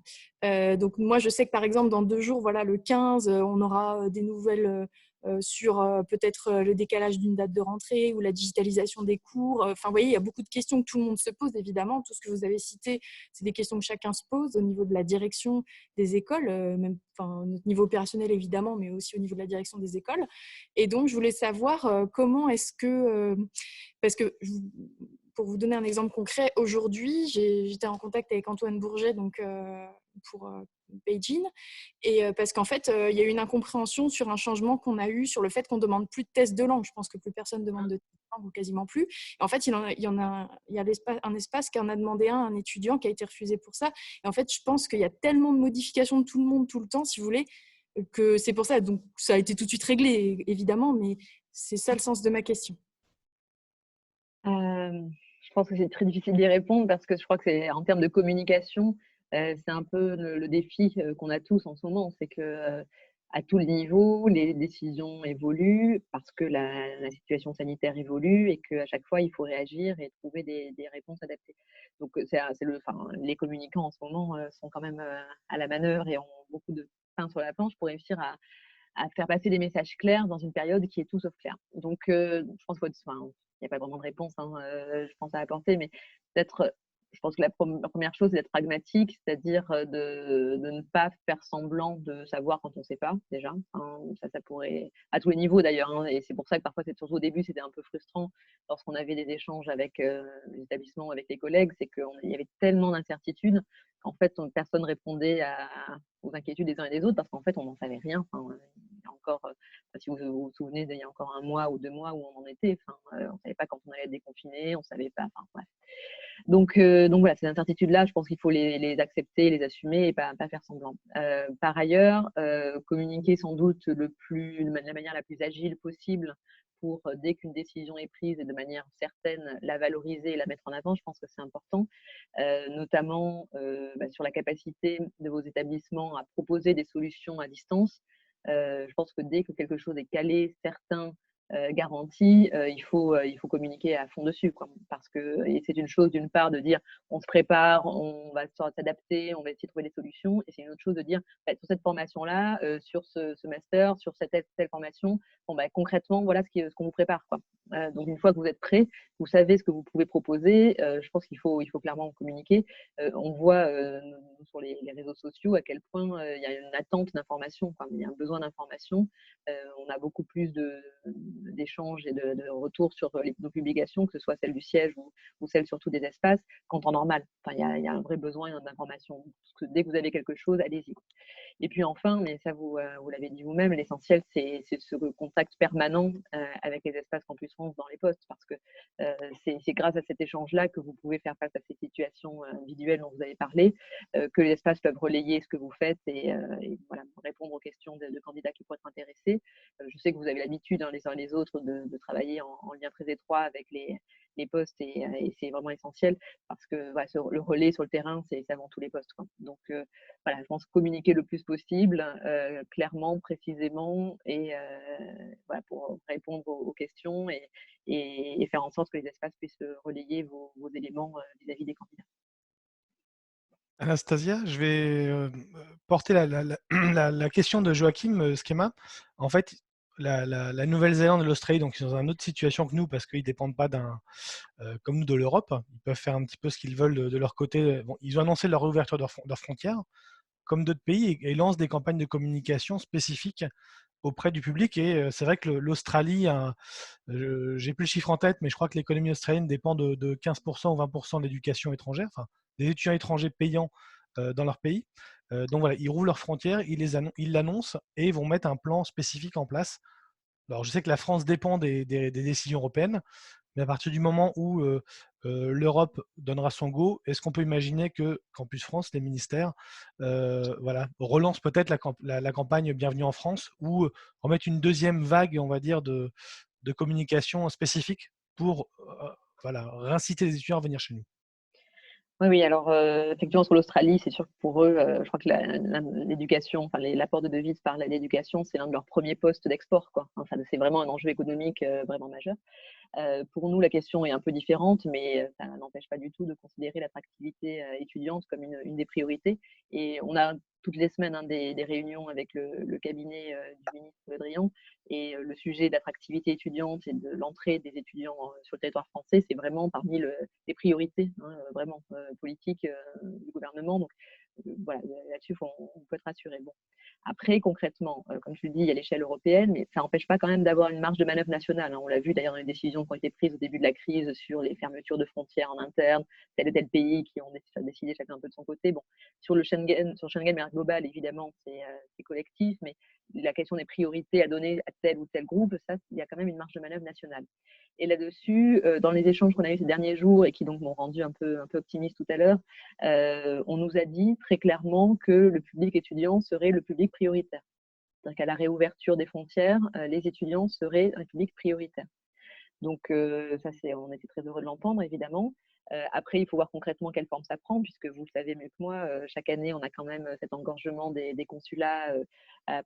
Donc moi, je sais que par exemple, dans 2 jours, voilà, le 15, on aura des nouvelles sur peut-être le décalage d'une date de rentrée ou la digitalisation des cours. Enfin, vous voyez, il y a beaucoup de questions que tout le monde se pose, évidemment. Tout ce que vous avez cité, c'est des questions que chacun se pose au niveau de la direction des écoles, même, notre niveau opérationnel, évidemment, mais aussi au niveau de la direction des écoles. Et donc, je voulais savoir comment est-ce que… parce que… Pour vous donner un exemple concret, aujourd'hui, j'étais en contact avec Antoine Bourget donc, pour Beijing. Et parce qu'en fait, il y a eu une incompréhension sur un changement qu'on a eu sur le fait qu'on ne demande plus de tests de langue. Je pense que plus personne ne demande de tests de langue, ou quasiment plus. Et en fait, il y a un espace qu'en a demandé un étudiant qui a été refusé pour ça. Et en fait, je pense qu'il y a tellement de modifications de tout le monde, tout le temps, si vous voulez, que c'est pour ça. Donc, ça a été tout de suite réglé, évidemment, mais c'est ça le sens de ma question. Je pense que c'est très difficile d'y répondre parce que je crois que c'est en termes de communication, c'est un peu le défi qu'on a tous en ce moment. C'est que à tous les niveaux, les décisions évoluent parce que la situation sanitaire évolue et qu'à chaque fois, il faut réagir et trouver des réponses adaptées. Donc, les communicants en ce moment sont quand même à la manœuvre et ont beaucoup de pain sur la planche pour réussir à faire passer des messages clairs dans une période qui est tout sauf claire. Donc, je pense qu'il n'y a pas vraiment de réponse, je pense, à apporter, mais peut-être, je pense que la première chose, c'est d'être pragmatique, c'est-à-dire de ne pas faire semblant de savoir quand on ne sait pas, déjà. Ça pourrait, à tous les niveaux d'ailleurs, et c'est pour ça que parfois, surtout au début, c'était un peu frustrant lorsqu'on avait des échanges avec les établissements, avec les collègues, c'est qu'il y avait tellement d'incertitudes qu'en fait, personne répondait aux inquiétudes des uns et des autres parce qu'en fait, on n'en savait rien. Il y a encore, si vous vous souvenez d'il y a encore 1 mois ou 2 mois où on en était, on ne savait pas quand on allait être déconfiné, on ne savait pas. Bref. Donc voilà, ces incertitudes-là, je pense qu'il faut les accepter, les assumer et pas faire semblant. Par ailleurs, communiquer sans doute de la manière la plus agile possible pour, dès qu'une décision est prise et de manière certaine, la valoriser et la mettre en avant, je pense que c'est important, notamment sur la capacité de vos établissements à proposer des solutions à distance. Je pense que dès que quelque chose est calé, certain, garantie, il faut communiquer à fond dessus, quoi. Parce que c'est une chose d'une part de dire on se prépare, on va s'adapter, on va essayer de trouver des solutions, et c'est une autre chose de dire bah, sur cette formation-là, sur ce master, sur cette telle formation, bon, bah, concrètement, voilà ce qu'on vous prépare, quoi. Donc une fois que vous êtes prêt, vous savez ce que vous pouvez proposer. Je pense qu'il faut clairement communiquer. On voit sur les réseaux sociaux à quel point il y a une attente d'information, il y a un besoin d'information. On a beaucoup plus d'échanges et de retours sur nos publications, que ce soit celle du siège ou celle surtout des espaces, qu'en temps normal. Il y a un vrai besoin d'information. Dès que vous avez quelque chose, allez-y. Et puis enfin, mais ça vous l'avez dit vous-même, l'essentiel c'est ce contact permanent avec les espaces Campus France dans les postes, parce que c'est grâce à cet échange-là que vous pouvez faire face à ces situations individuelles dont vous avez parlé, que les espaces peuvent relayer ce que vous faites et voilà, répondre aux questions de candidats qui pourraient être intéressés. Je sais que vous avez l'habitude les uns les autres de travailler en lien très étroit avec les postes et c'est vraiment essentiel parce que voilà, le relais sur le terrain, c'est avant tous les postes, quoi. Donc voilà, je pense communiquer le plus possible, clairement, précisément, et voilà, pour répondre aux questions et faire en sorte que les espaces puissent relayer vos éléments vis-à-vis des candidats. Anastasia, je vais porter la question de Joachim Schema. En fait, la Nouvelle-Zélande et l'Australie, donc, ils sont dans une autre situation que nous parce qu'ils ne dépendent pas comme nous de l'Europe. Ils peuvent faire un petit peu ce qu'ils veulent de leur côté. Bon, ils ont annoncé leur réouverture de leurs frontières, comme d'autres pays, et lancent des campagnes de communication spécifiques auprès du public. Et c'est vrai que l'Australie, j'ai plus le chiffre en tête, mais je crois que l'économie australienne dépend de 15% ou 20% de l'éducation étrangère, enfin, des étudiants étrangers payants dans leur pays. Donc voilà, ils rouvrent leurs frontières, ils l'annoncent et vont mettre un plan spécifique en place. Alors je sais que la France dépend des décisions européennes, mais à partir du moment où l'Europe donnera son go, est-ce qu'on peut imaginer que Campus France, les ministères, voilà, relancent peut-être la campagne Bienvenue en France, ou remettent une deuxième vague, on va dire, de communication spécifique pour voilà, inciter les étudiants à venir chez nous? Oui, alors effectivement, sur l'Australie, c'est sûr que pour eux, je crois que l'éducation, enfin l'apport de devises par l'éducation, c'est l'un de leurs premiers postes d'export, quoi. Enfin, c'est vraiment un enjeu économique vraiment majeur. Pour nous, la question est un peu différente, mais ça n'empêche pas du tout de considérer l'attractivité étudiante comme une des priorités. Et on a toutes les semaines des réunions avec le cabinet du ministre Le Drian, et le sujet de l'attractivité étudiante et de l'entrée des étudiants sur le territoire français, c'est vraiment parmi les priorités vraiment politiques du gouvernement. Donc voilà, là-dessus, on peut être rassuré. Bon. Après, concrètement, comme je le dis, il y a l'échelle européenne, mais ça n'empêche pas quand même d'avoir une marge de manœuvre nationale. On l'a vu d'ailleurs dans les décisions qui ont été prises au début de la crise sur les fermetures de frontières en interne, tel et tel pays qui ont décidé chacun un peu de son côté. Bon, sur Schengen, de manière globale, évidemment, c'est collectif, mais la question des priorités à donner à tel ou tel groupe, ça, il y a quand même une marge de manœuvre nationale. Et là-dessus, dans les échanges qu'on a eu ces derniers jours et qui donc m'ont rendu un peu optimiste tout à l'heure, on nous a dit très clairement que le public étudiant serait le public prioritaire. C'est-à-dire qu'à la réouverture des frontières, les étudiants seraient un public prioritaire. Donc ça, on était très heureux de l'entendre, évidemment. Après, il faut voir concrètement quelle forme ça prend, puisque vous le savez mieux que moi, chaque année, on a quand même cet engorgement des consulats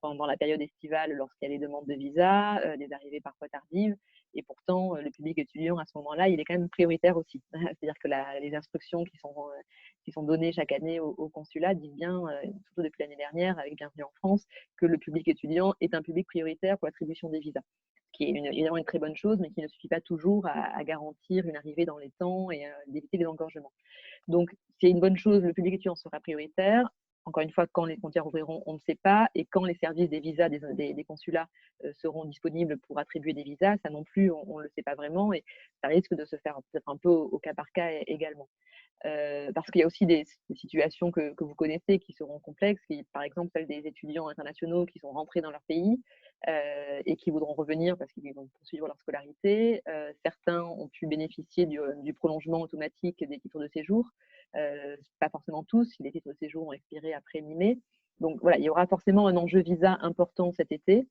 pendant la période estivale lorsqu'il y a les demandes de visa, des arrivées parfois tardives. Et pourtant, le public étudiant, à ce moment-là, il est quand même prioritaire aussi. C'est-à-dire que les instructions qui sont données chaque année au consulat disent bien, surtout depuis l'année dernière, avec Bienvenue en France, que le public étudiant est un public prioritaire pour l'attribution des visas, qui est évidemment une très bonne chose, mais qui ne suffit pas toujours à garantir une arrivée dans les temps et d'éviter les engorgements. Donc, c'est une bonne chose, le public étudiant sera prioritaire. Encore une fois, quand les frontières ouvriront, on ne sait pas. Et quand les services des visas des consulats seront disponibles pour attribuer des visas, ça non plus, on ne le sait pas vraiment. Et ça risque de se faire peut-être un peu au cas par cas également. Parce qu'il y a aussi des situations que vous connaissez qui seront complexes, par exemple celles des étudiants internationaux qui sont rentrés dans leur pays et qui voudront revenir parce qu'ils vont poursuivre leur scolarité. Certains ont pu bénéficier du prolongement automatique des titres de séjour, pas forcément tous, si les titres de séjour ont expiré après mi-mai. Donc voilà, il y aura forcément un enjeu visa important cet été.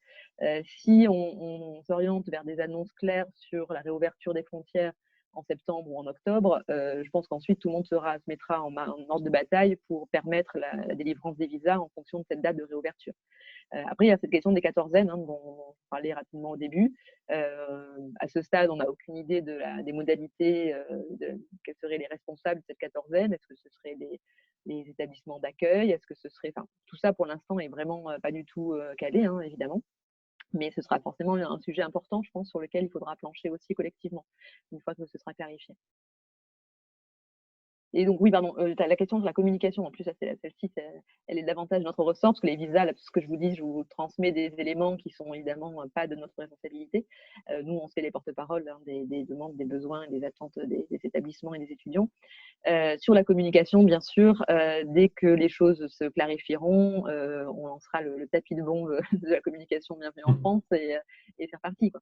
Si on s'oriente vers des annonces claires sur la réouverture des frontières en septembre ou en octobre, je pense qu'ensuite tout le monde se mettra en ordre de bataille pour permettre la délivrance des visas en fonction de cette date de réouverture. Après, il y a cette question des quatorzaines, dont on parlait rapidement au début. À ce stade, on n'a aucune idée des modalités, quels seraient les responsables de cette quatorzaine. Est-ce que ce seraient les établissements d'accueil? Est-ce que ce serait, tout ça pour l'instant est vraiment pas du tout calé, évidemment. Mais ce sera forcément un sujet important, je pense, sur lequel il faudra plancher aussi collectivement, une fois que ce sera clarifié. Et donc, oui, pardon, la question de la communication, en plus, celle-ci, elle est davantage notre ressort, parce que les visas, là, tout ce que je vous dis, je vous transmets des éléments qui sont évidemment pas de notre responsabilité. Nous, on fait les porte-paroles des demandes, des besoins et des attentes des établissements et des étudiants. Sur la communication, bien sûr, dès que les choses se clarifieront, on lancera le tapis de bombe de la communication Bienvenue en France et c'est reparti, quoi.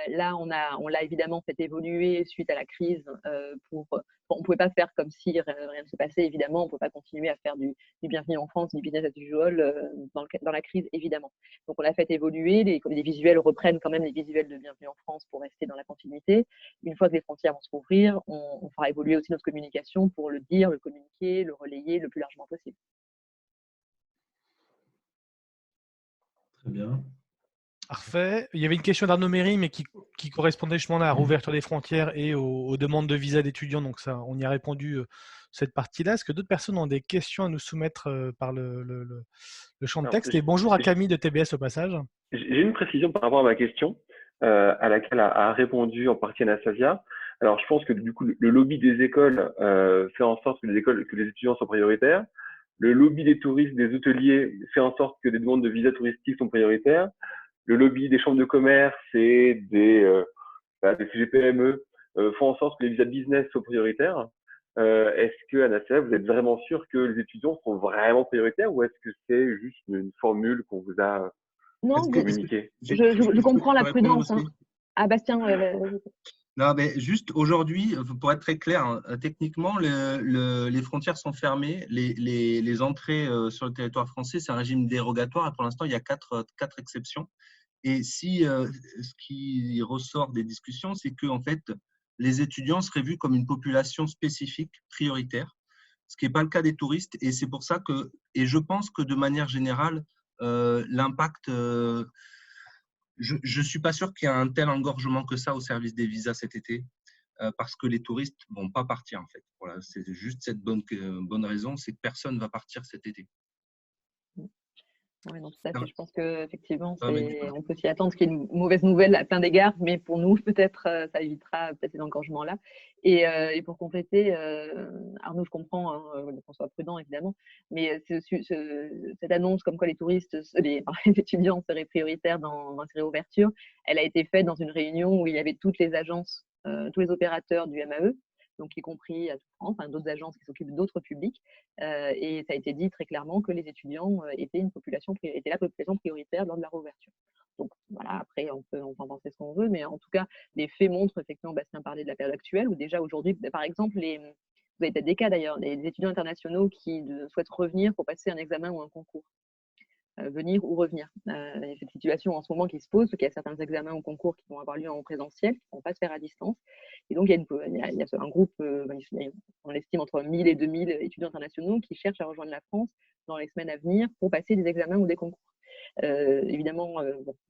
Là, on l'a évidemment fait évoluer suite à la crise. On ne pouvait pas faire comme si rien ne se passait, évidemment. On ne peut pas continuer à faire du Bienvenue en France, du business as usual dans la crise, évidemment. Donc, on l'a fait évoluer. Les visuels reprennent quand même les visuels de Bienvenue en France pour rester dans la continuité. Une fois que les frontières vont se rouvrir, on fera évoluer aussi notre communication pour le dire, le communiquer, le relayer le plus largement possible. Très bien. Parfait. Il y avait une question d'Arnaud Méry, mais qui correspondait justement à la réouverture des frontières et aux demandes de visa d'étudiants. Donc ça, on y a répondu cette partie-là. Est-ce que d'autres personnes ont des questions à nous soumettre par le champ de texte? Et bonjour à Camille de TBS au passage. J'ai une précision par rapport à ma question, à laquelle a répondu en partie Anastasia. Alors, je pense que du coup, le lobby des écoles fait en sorte que les étudiants sont prioritaires. Le lobby des touristes, des hôteliers fait en sorte que des demandes de visa touristique sont prioritaires. Le lobby des chambres de commerce et des CGPME font en sorte que les visas business soient prioritaires. Est-ce que, Anastasia, vous êtes vraiment sûr que les étudiants sont vraiment prioritaires ou est-ce que c'est juste une formule qu'on vous a communiquée? Je comprends la prudence. Ah, Bastien, non, mais juste aujourd'hui, pour être très clair, techniquement, les frontières sont fermées. Les entrées sur le territoire français, c'est un régime dérogatoire. Et pour l'instant, il y a quatre exceptions. Et ce qui ressort des discussions, c'est que en fait, les étudiants seraient vus comme une population spécifique, prioritaire, ce qui n'est pas le cas des touristes. Et c'est pour ça que, et je pense que de manière générale, l'impact… je ne suis pas sûr qu'il y ait un tel engorgement que ça au service des visas cet été, parce que les touristes ne vont pas partir en fait. Voilà, c'est juste cette bonne raison, c'est que personne ne va partir cet été. Oui, non, tout à fait. Je pense qu'effectivement, on peut s'y attendre, ce qui est une mauvaise nouvelle à plein d'égards, mais pour nous, peut-être, ça évitera peut-être ces engorgements-là. Et pour compléter, Arnaud, je comprends qu'on soit prudent, évidemment, mais cette annonce comme quoi les touristes, les étudiants seraient prioritaires dans ces réouvertures, elle a été faite dans une réunion où il y avait toutes les agences, tous les opérateurs du MAE, donc y compris à toute France, d'autres agences qui s'occupent d'autres publics. Et ça a été dit très clairement que les étudiants étaient la population prioritaire lors de la réouverture. Donc voilà, après, on peut en penser ce qu'on veut, mais en tout cas, les faits montrent, effectivement, Bastien parlait de la période actuelle, où déjà aujourd'hui, par exemple, vous avez peut-être des cas d'ailleurs, des étudiants internationaux qui souhaitent revenir pour passer un examen ou un concours. Venir ou revenir. Il y a cette situation en ce moment qui se pose, parce qu'il y a certains examens ou concours qui vont avoir lieu en présentiel, qui ne vont pas se faire à distance. Et donc, il y a un groupe, on estime entre 1000 et 2000 étudiants internationaux qui cherchent à rejoindre la France dans les semaines à venir pour passer des examens ou des concours. Évidemment,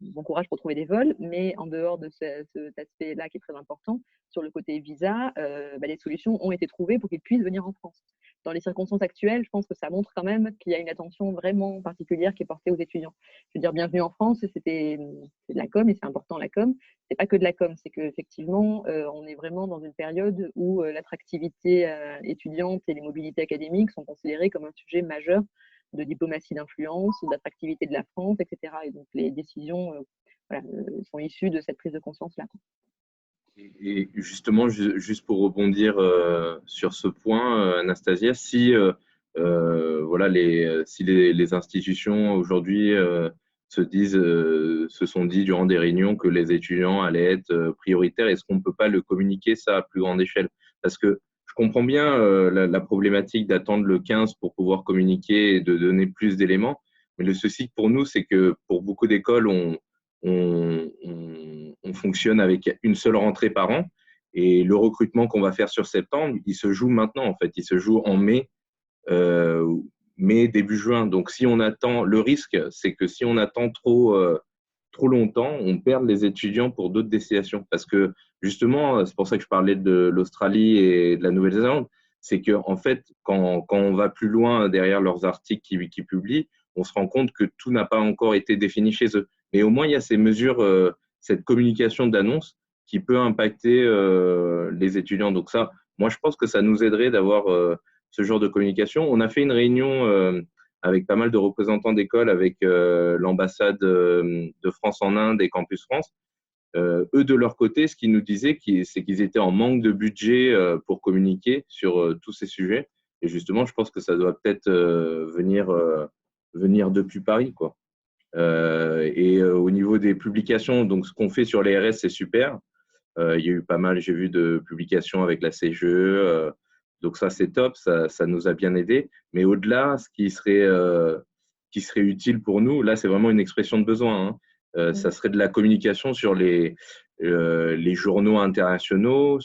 bon courage pour trouver des vols, mais en dehors de cet aspect-là qui est très important, sur le côté visa, les solutions ont été trouvées pour qu'ils puissent venir en France. Dans les circonstances actuelles, je pense que ça montre quand même qu'il y a une attention vraiment particulière qui est portée aux étudiants. Je veux dire, Bienvenue en France, c'est de la com, et c'est important la com. C'est pas que de la com, c'est qu'effectivement, on est vraiment dans une période où l'attractivité étudiante et les mobilités académiques sont considérées comme un sujet majeur de diplomatie d'influence, d'attractivité de la France, etc. Et donc, les décisions sont issues de cette prise de conscience-là. Et justement, juste pour rebondir sur ce point, Anastasia, si les institutions aujourd'hui se sont dit durant des réunions que les étudiants allaient être prioritaires, est-ce qu'on ne peut pas le communiquer ça à plus grande échelle? Parce que je comprends bien la problématique d'attendre le 15 pour pouvoir communiquer et de donner plus d'éléments, mais le souci pour nous, c'est que pour beaucoup d'écoles, on fonctionne avec une seule rentrée par an Et le recrutement qu'on va faire sur septembre, il se joue maintenant, en fait. Il se joue en mai, début juin. Donc, si on attend, le risque, c'est que si on attend trop longtemps, on perd les étudiants pour d'autres destinations. Parce que, justement, c'est pour ça que je parlais de l'Australie et de la Nouvelle-Zélande, c'est qu'en fait, quand on va plus loin derrière leurs articles qu'ils publient, on se rend compte que tout n'a pas encore été défini chez eux. Mais au moins, il y a ces mesures, cette communication d'annonce qui peut impacter les étudiants. Donc ça, moi, je pense que ça nous aiderait d'avoir ce genre de communication. On a fait une réunion avec pas mal de représentants d'écoles, avec l'ambassade de France en Inde et Campus France. Eux, de leur côté, ce qu'ils nous disaient, c'est qu'ils étaient en manque de budget pour communiquer sur tous ces sujets. Et justement, je pense que ça doit peut-être venir depuis Paris, quoi. Au niveau des publications, donc ce qu'on fait sur les RS, c'est super. Il y a eu pas mal, j'ai vu, de publications avec la CGE. Donc ça, c'est top, ça nous a bien aidé. Mais au-delà, ce qui serait utile pour nous, là, c'est vraiment une expression de besoin, hein. Ça serait de la communication sur les journaux internationaux,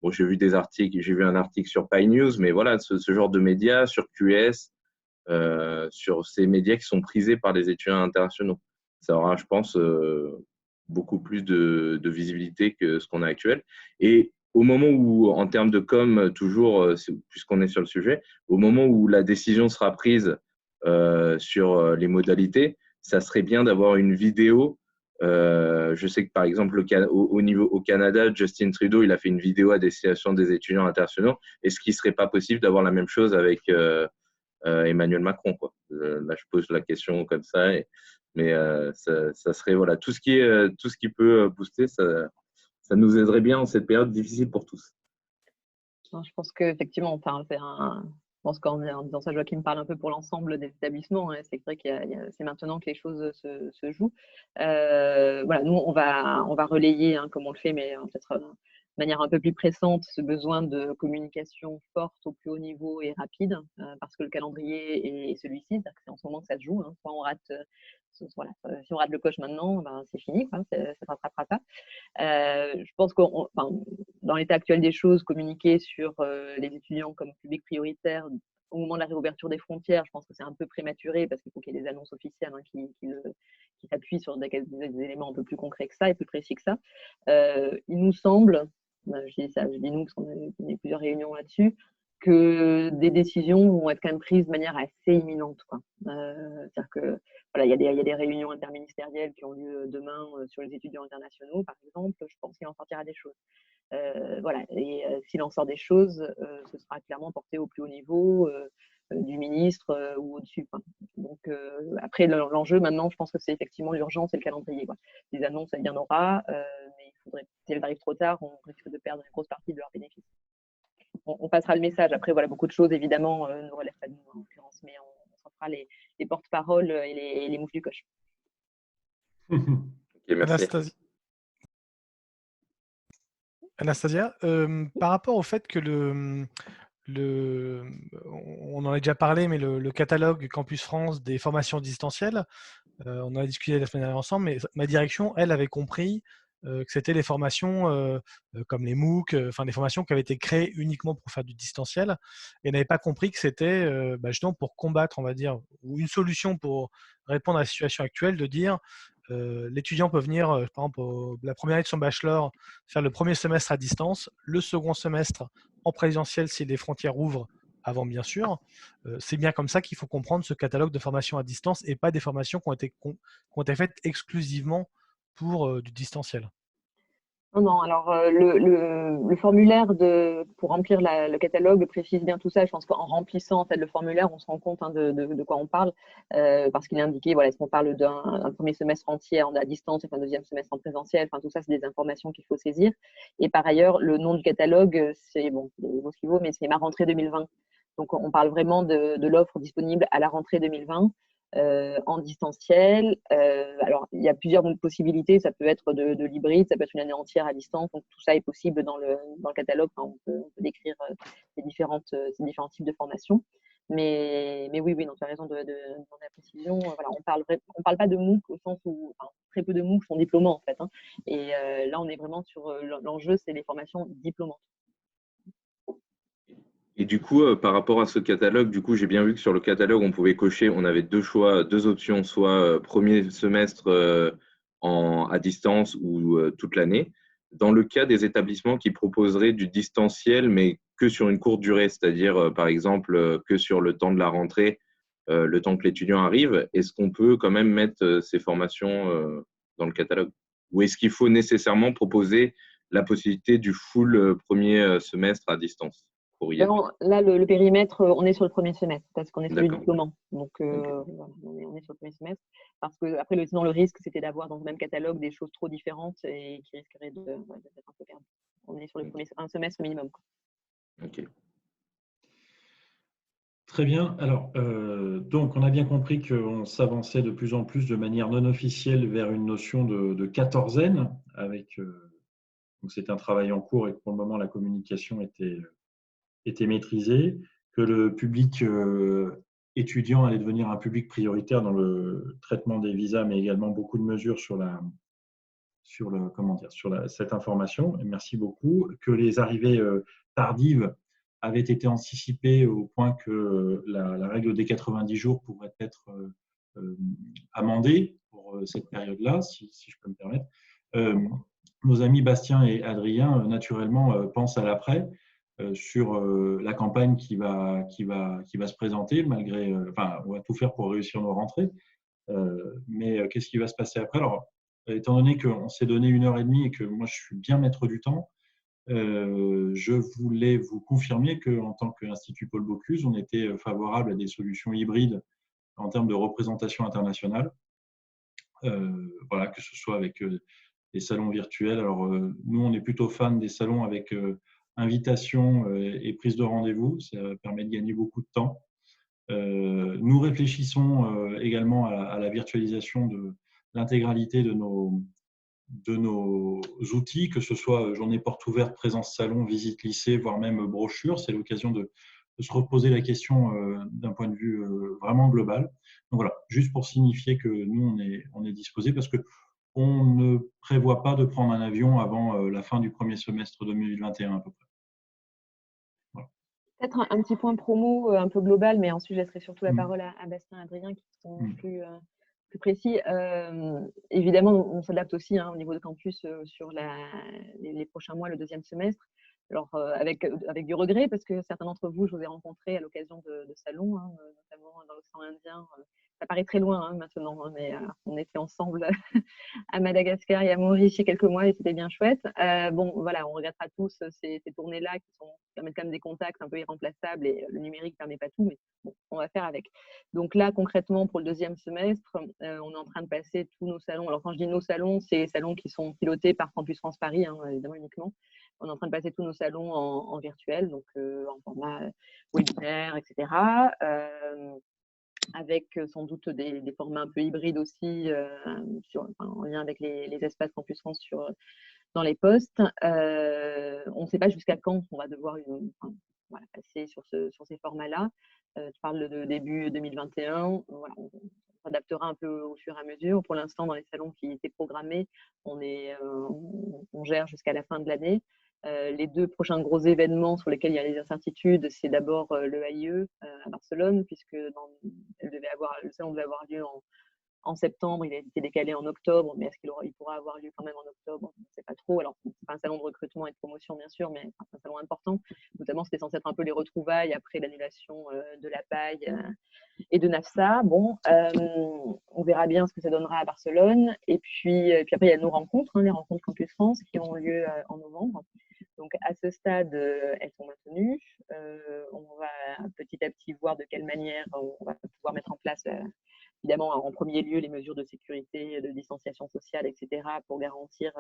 bon, j'ai vu des articles, j'ai vu un article sur Pi News, mais voilà, ce genre de médias, sur QS, sur ces médias qui sont prisés par les étudiants internationaux. Ça aura, je pense, beaucoup plus de visibilité que ce qu'on a actuel. Et au moment où, en termes de com, toujours, puisqu'on est sur le sujet, au moment où la décision sera prise sur les modalités, ça serait bien d'avoir une vidéo. Je sais que, par exemple, au Canada, Justin Trudeau, il a fait une vidéo à destination des étudiants internationaux. Est-ce qu'il ne serait pas possible d'avoir la même chose avec Emmanuel Macron, quoi. Là, je pose la question comme ça, mais ça serait, voilà, tout ce qui peut booster, ça nous aiderait bien en cette période difficile pour tous. Je pense qu'effectivement, enfin, je pense qu'en disant ça, Joachim parle un peu pour l'ensemble des établissements, hein. C'est vrai c'est maintenant que les choses se jouent. Voilà, nous, on va relayer, hein, comme on le fait, mais peut-être de manière un peu plus pressante, ce besoin de communication forte au plus haut niveau et rapide, parce que le calendrier est celui-ci, c'est en ce moment que ça se joue, hein. Soit on rate, voilà, si on rate le coche maintenant, ben, c'est fini, quoi, ça ne se rattrapera pas. Je pense que dans l'état actuel des choses, communiquer sur les étudiants comme public prioritaire au moment de la réouverture des frontières, je pense que c'est un peu prématuré parce qu'il faut qu'il y ait des annonces officielles, hein, qui s'appuient sur des éléments un peu plus concrets que ça et plus précis que ça. Il nous semble, je dis nous parce qu'on a eu plusieurs réunions là-dessus, que des décisions vont être quand même prises de manière assez imminente, quoi. C'est-à-dire que voilà, il y a des réunions interministérielles qui ont lieu demain sur les étudiants internationaux, par exemple. Je pense qu'il en sortira des choses. Voilà, et s'il en sort des choses, ce sera clairement porté au plus haut niveau du ministre ou au-dessus, quoi. Donc après, l'enjeu maintenant, je pense que c'est effectivement l'urgence et le calendrier, quoi. Les annonces, il y en aura, mais il faudrait, si elles arrivent trop tard, on risque de perdre une grosse partie de leurs bénéfices. On passera le message. Après, voilà, beaucoup de choses, évidemment, ne relèvent pas de nous, en l'occurrence, mais on s'en fera les porte-paroles et les mouches du coche. Okay, merci. Anastasia, par rapport au fait que on en a déjà parlé, mais le catalogue Campus France des formations distancielles, on en a discuté la semaine dernière ensemble, mais ma direction, elle, avait compris que c'était les formations comme les MOOC, enfin des formations qui avaient été créées uniquement pour faire du distanciel, et n'avait pas compris que c'était justement pour combattre, on va dire, ou une solution pour répondre à la situation actuelle, de dire l'étudiant peut venir, par exemple, la première année de son bachelor, faire le premier semestre à distance, le second semestre en présentiel si les frontières ouvrent avant, bien sûr. C'est bien comme ça qu'il faut comprendre ce catalogue de formations à distance et pas des formations qui ont été faites exclusivement pour du distanciel. Non, alors le formulaire pour remplir le catalogue précise bien tout ça. Je pense qu'en remplissant en fait, le formulaire, on se rend compte, hein, de quoi on parle, parce qu'il est indiqué, voilà, est-ce qu'on parle d'un premier semestre entier à distance et un deuxième semestre en présentiel, enfin tout ça, c'est des informations qu'il faut saisir. Et par ailleurs, le nom du catalogue, c'est bon, il vaut ce qu'il vaut, mais c'est ma rentrée 2020. Donc on parle vraiment de l'offre disponible à la rentrée 2020. En distanciel. Alors, il y a plusieurs possibilités. Ça peut être de l'hybride, ça peut être une année entière à distance. Donc, tout ça est possible dans le catalogue. Enfin, on peut décrire ces différents types de formations. Mais oui, oui, non, tu as raison de demander la précision. Voilà, on parle pas de MOOC au sens où très peu de MOOC sont diplômants en fait. Hein. Et là, on est vraiment sur l'enjeu, c'est les formations diplômantes. Et du coup, par rapport à ce catalogue, du coup, j'ai bien vu que sur le catalogue, on pouvait cocher, on avait deux choix, deux options, soit premier semestre à distance ou toute l'année. Dans le cas des établissements qui proposeraient du distanciel, mais que sur une courte durée, c'est-à-dire par exemple que sur le temps de la rentrée, le temps que l'étudiant arrive, est-ce qu'on peut quand même mettre ces formations dans le catalogue? Ou est-ce qu'il faut nécessairement proposer la possibilité du full premier semestre à distance pour y être? Non, là, le périmètre, on est sur le premier semestre parce qu'on est sur du D'accord. diplômant. Donc, Ok. voilà, on est sur le premier semestre. Parce que, après, sinon, le risque, c'était d'avoir dans le même catalogue des choses trop différentes et qui risqueraient d'être un peu perdues. On est sur le Ok. un semestre minimum. Ok. Très bien. Alors, donc, on a bien compris qu'on s'avançait de plus en plus de manière non officielle vers une notion de quatorzaine, avec, donc c'est un travail en cours et que pour le moment, la communication était maîtrisée, que le public étudiant allait devenir un public prioritaire dans le traitement des visas, mais également beaucoup de mesures sur cette information. Et merci beaucoup. Que les arrivées tardives avaient été anticipées au point que la règle des 90 jours pourrait être amendée pour cette période-là, si je peux me permettre. Nos amis Bastien et Adrien, naturellement, pensent à l'après sur la campagne qui va se présenter, malgré, enfin, on va tout faire pour réussir nos rentrées. Mais qu'est-ce qui va se passer après? Alors, étant donné qu'on s'est donné 1 heure et demie et que moi je suis bien maître du temps, je voulais vous confirmer qu'en tant qu'Institut Paul Bocuse, on était favorable à des solutions hybrides en termes de représentation internationale. Voilà, que ce soit avec des salons virtuels. Alors, nous, on est plutôt fans des salons avec invitation et prise de rendez-vous. Ça permet de gagner beaucoup de temps. Nous réfléchissons également à la virtualisation de l'intégralité de nos outils, que ce soit journée porte ouverte, présence salon, visite lycée, voire même brochure. C'est l'occasion de se reposer la question d'un point de vue vraiment global. Donc voilà, juste pour signifier que nous, on est disposés parce qu'on ne prévoit pas de prendre un avion avant la fin du premier semestre 2021 à peu près. Voilà. Peut-être un petit point promo un peu global, mais ensuite, je laisserai surtout la parole à Bastien et Adrien qui sont plus précis. Évidemment, on s'adapte aussi au niveau de campus sur les prochains mois, le deuxième semestre. Alors, avec du regret, parce que certains d'entre vous, je vous ai rencontrés à l'occasion de salons, notamment dans l'océan Indien. Ça paraît très loin maintenant, mais on était ensemble à Madagascar et à Maurice il y a quelques mois et c'était bien chouette. Bon, voilà, on regrettera tous ces tournées-là qui permettent quand même des contacts un peu irremplaçables et le numérique ne permet pas tout, mais bon, on va faire avec. Donc là, concrètement, pour le deuxième semestre, on est en train de passer tous nos salons. Alors, quand je dis nos salons, c'est les salons qui sont pilotés par Campus France Paris, évidemment uniquement. On est en train de passer tous nos salons en virtuel, donc en format webinaire, etc. Avec sans doute des formats un peu hybrides aussi, en lien avec les espaces Campus France dans les postes. On ne sait pas jusqu'à quand on va devoir passer sur ces formats-là. Tu parles de début 2021. Voilà, on s'adaptera un peu au fur et à mesure. Pour l'instant, dans les salons qui étaient programmés, on gère jusqu'à la fin de l'année. Les 2 prochains gros événements sur lesquels il y a des incertitudes, c'est d'abord le AIE à Barcelone, puisque le salon devait avoir lieu en septembre, il a été décalé en octobre, mais est-ce qu'il pourra avoir lieu quand même en octobre? On ne sait pas trop. Alors, ce n'est pas un salon de recrutement et de promotion, bien sûr, mais c'est un salon important. Notamment, c'était censé être un peu les retrouvailles après l'annulation de la paille et de NAFSA. Bon, on verra bien ce que ça donnera à Barcelone. Et puis après, il y a nos rencontres, les rencontres Campus France qui ont lieu en novembre. Donc, à ce stade, elles sont maintenues. On va petit à petit voir de quelle manière on va pouvoir mettre en place, évidemment, en premier lieu, les mesures de sécurité, de distanciation sociale, etc., pour garantir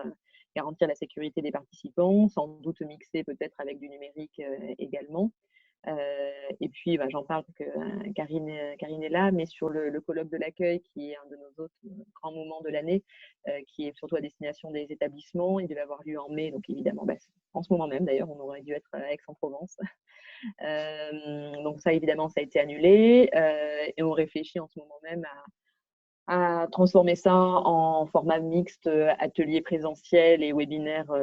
la sécurité des participants, sans doute mixer peut-être avec du numérique également. Et puis, j'en parle que Karine est là, mais sur le colloque de l'accueil, qui est un de nos autres grands moments de l'année, qui est surtout à destination des établissements. Il devait avoir lieu en mai, donc évidemment, en ce moment même d'ailleurs, on aurait dû être à Aix-en-Provence. Donc ça, évidemment, ça a été annulé. Et on réfléchit en ce moment même à transformer ça en format mixte, atelier présentiel et webinaire,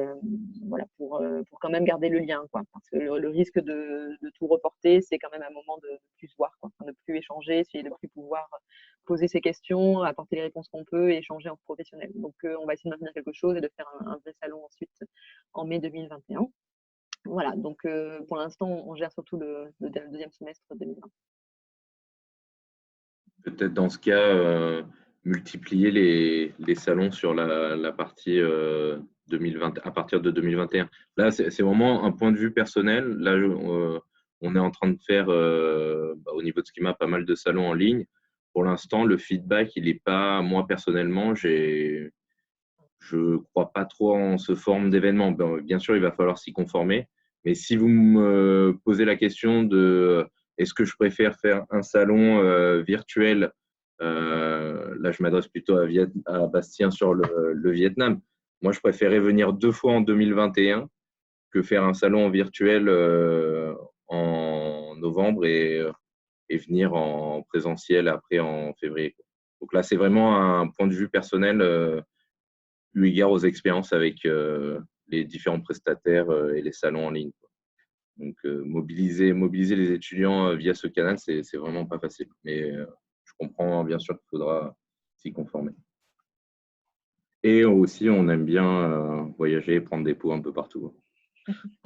voilà, pour quand même garder le lien, quoi. Parce que le risque de tout reporter, c'est quand même un moment de plus se voir, quoi. Enfin, de plus échanger, essayer de plus pouvoir poser ses questions, apporter les réponses qu'on peut et échanger en professionnel. Donc, on va essayer de maintenir quelque chose et de faire un vrai salon ensuite en mai 2021. Voilà, donc pour l'instant, on gère surtout le deuxième semestre 2020. Peut-être dans ce cas, multiplier les salons sur la partie 2020, à partir de 2021. Là, c'est vraiment un point de vue personnel. Là, on est en train de faire, au niveau de Schema, pas mal de salons en ligne. Pour l'instant, le feedback, il n'est pas, moi personnellement, je ne crois pas trop en ce forme d'événement. Bien sûr, il va falloir s'y conformer. Mais si vous me posez la question de est-ce que je préfère faire un salon virtuel, là je m'adresse plutôt à Bastien sur le Vietnam. Moi, je préférais venir 2 fois en 2021 que faire un salon virtuel en novembre et venir en présentiel après en février. Donc là, c'est vraiment un point de vue personnel eu égard aux expériences avec les différents prestataires et les salons en ligne. Donc, mobiliser les étudiants via ce canal, c'est vraiment pas facile. Mais je comprends bien sûr qu'il faudra s'y conformer. Et aussi, on aime bien voyager et prendre des pots un peu partout.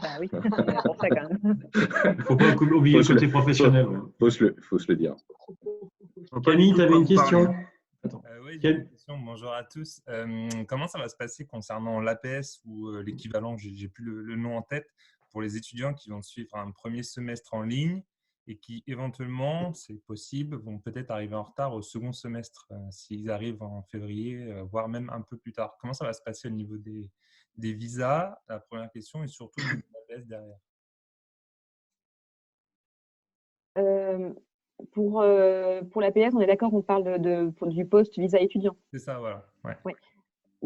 Bah oui, c'est pour ça quand même. Il ne faut pas oublier le côté professionnel. Faut se le dire. Camille, tu avais une question? Oui, j'ai une question. Bonjour à tous. Comment ça va se passer concernant l'APS ou l'équivalent, j'ai plus le nom en tête, pour les étudiants qui vont suivre un premier semestre en ligne et qui éventuellement, c'est possible, vont peut-être arriver en retard au second semestre s'ils arrivent en février, voire même un peu plus tard. Comment ça va se passer au niveau des visas, la première question, et surtout au niveau de l'APS derrière? Pour l'APS, on est d'accord qu'on parle du poste visa étudiant. C'est ça, voilà. Ouais. Oui.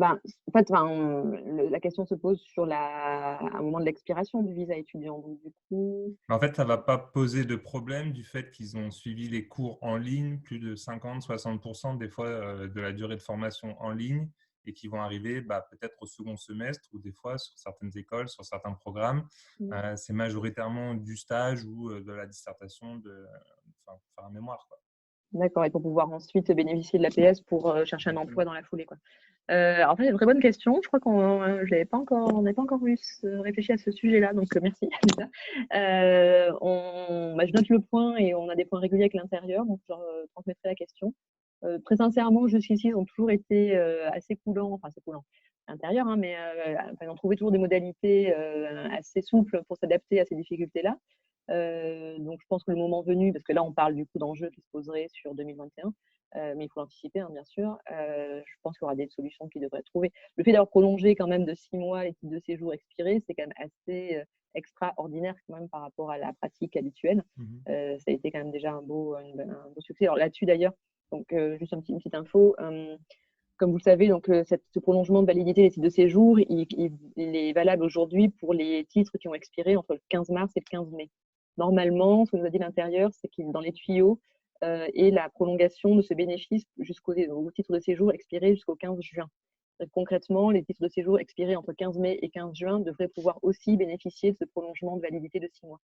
En fait, la question se pose sur un moment de l'expiration du visa étudiant. Donc, du coup… En fait, ça ne va pas poser de problème du fait qu'ils ont suivi les cours en ligne, plus de 50-60% des fois de la durée de formation en ligne, et qui vont arriver peut-être au second semestre, ou des fois sur certaines écoles, sur certains programmes, c'est majoritairement du stage ou de la dissertation, pour faire un mémoire, quoi. D'accord, et pour pouvoir ensuite bénéficier de l'APS pour chercher un emploi dans la foulée, quoi. En fait, c'est une très bonne question. Je crois qu'on n'avait pas encore réfléchi à ce sujet-là, donc merci. Je note le point et on a des points réguliers avec l'intérieur, donc je leur transmettrai la question. Très sincèrement, jusqu'ici, ils ont toujours été assez coulants, à l'intérieur, mais ils ont trouvé toujours des modalités assez souples pour s'adapter à ces difficultés-là. Donc, je pense que le moment venu, parce que là, on parle du coup d'enjeux qui se poseraient sur 2021, mais il faut l'anticiper, bien sûr. Je pense qu'il y aura des solutions qui devraient être trouvées. Le fait d'avoir prolongé quand même de 6 mois les titres de séjour expirés, c'est quand même assez extraordinaire quand même par rapport à la pratique habituelle. Ça a été quand même déjà un beau succès. Alors là-dessus, d'ailleurs, donc juste une petite info. Comme vous le savez, donc, ce prolongement de validité des titres de séjour, il est valable aujourd'hui pour les titres qui ont expiré entre le 15 mars et le 15 mai. Normalement, ce que nous a dit l'intérieur, c'est qu'il est dans les tuyaux et la prolongation de ce bénéfice jusqu'au titre de séjour expiré jusqu'au 15 juin. Donc, concrètement, les titres de séjour expirés entre 15 mai et 15 juin devraient pouvoir aussi bénéficier de ce prolongement de validité de 6 mois.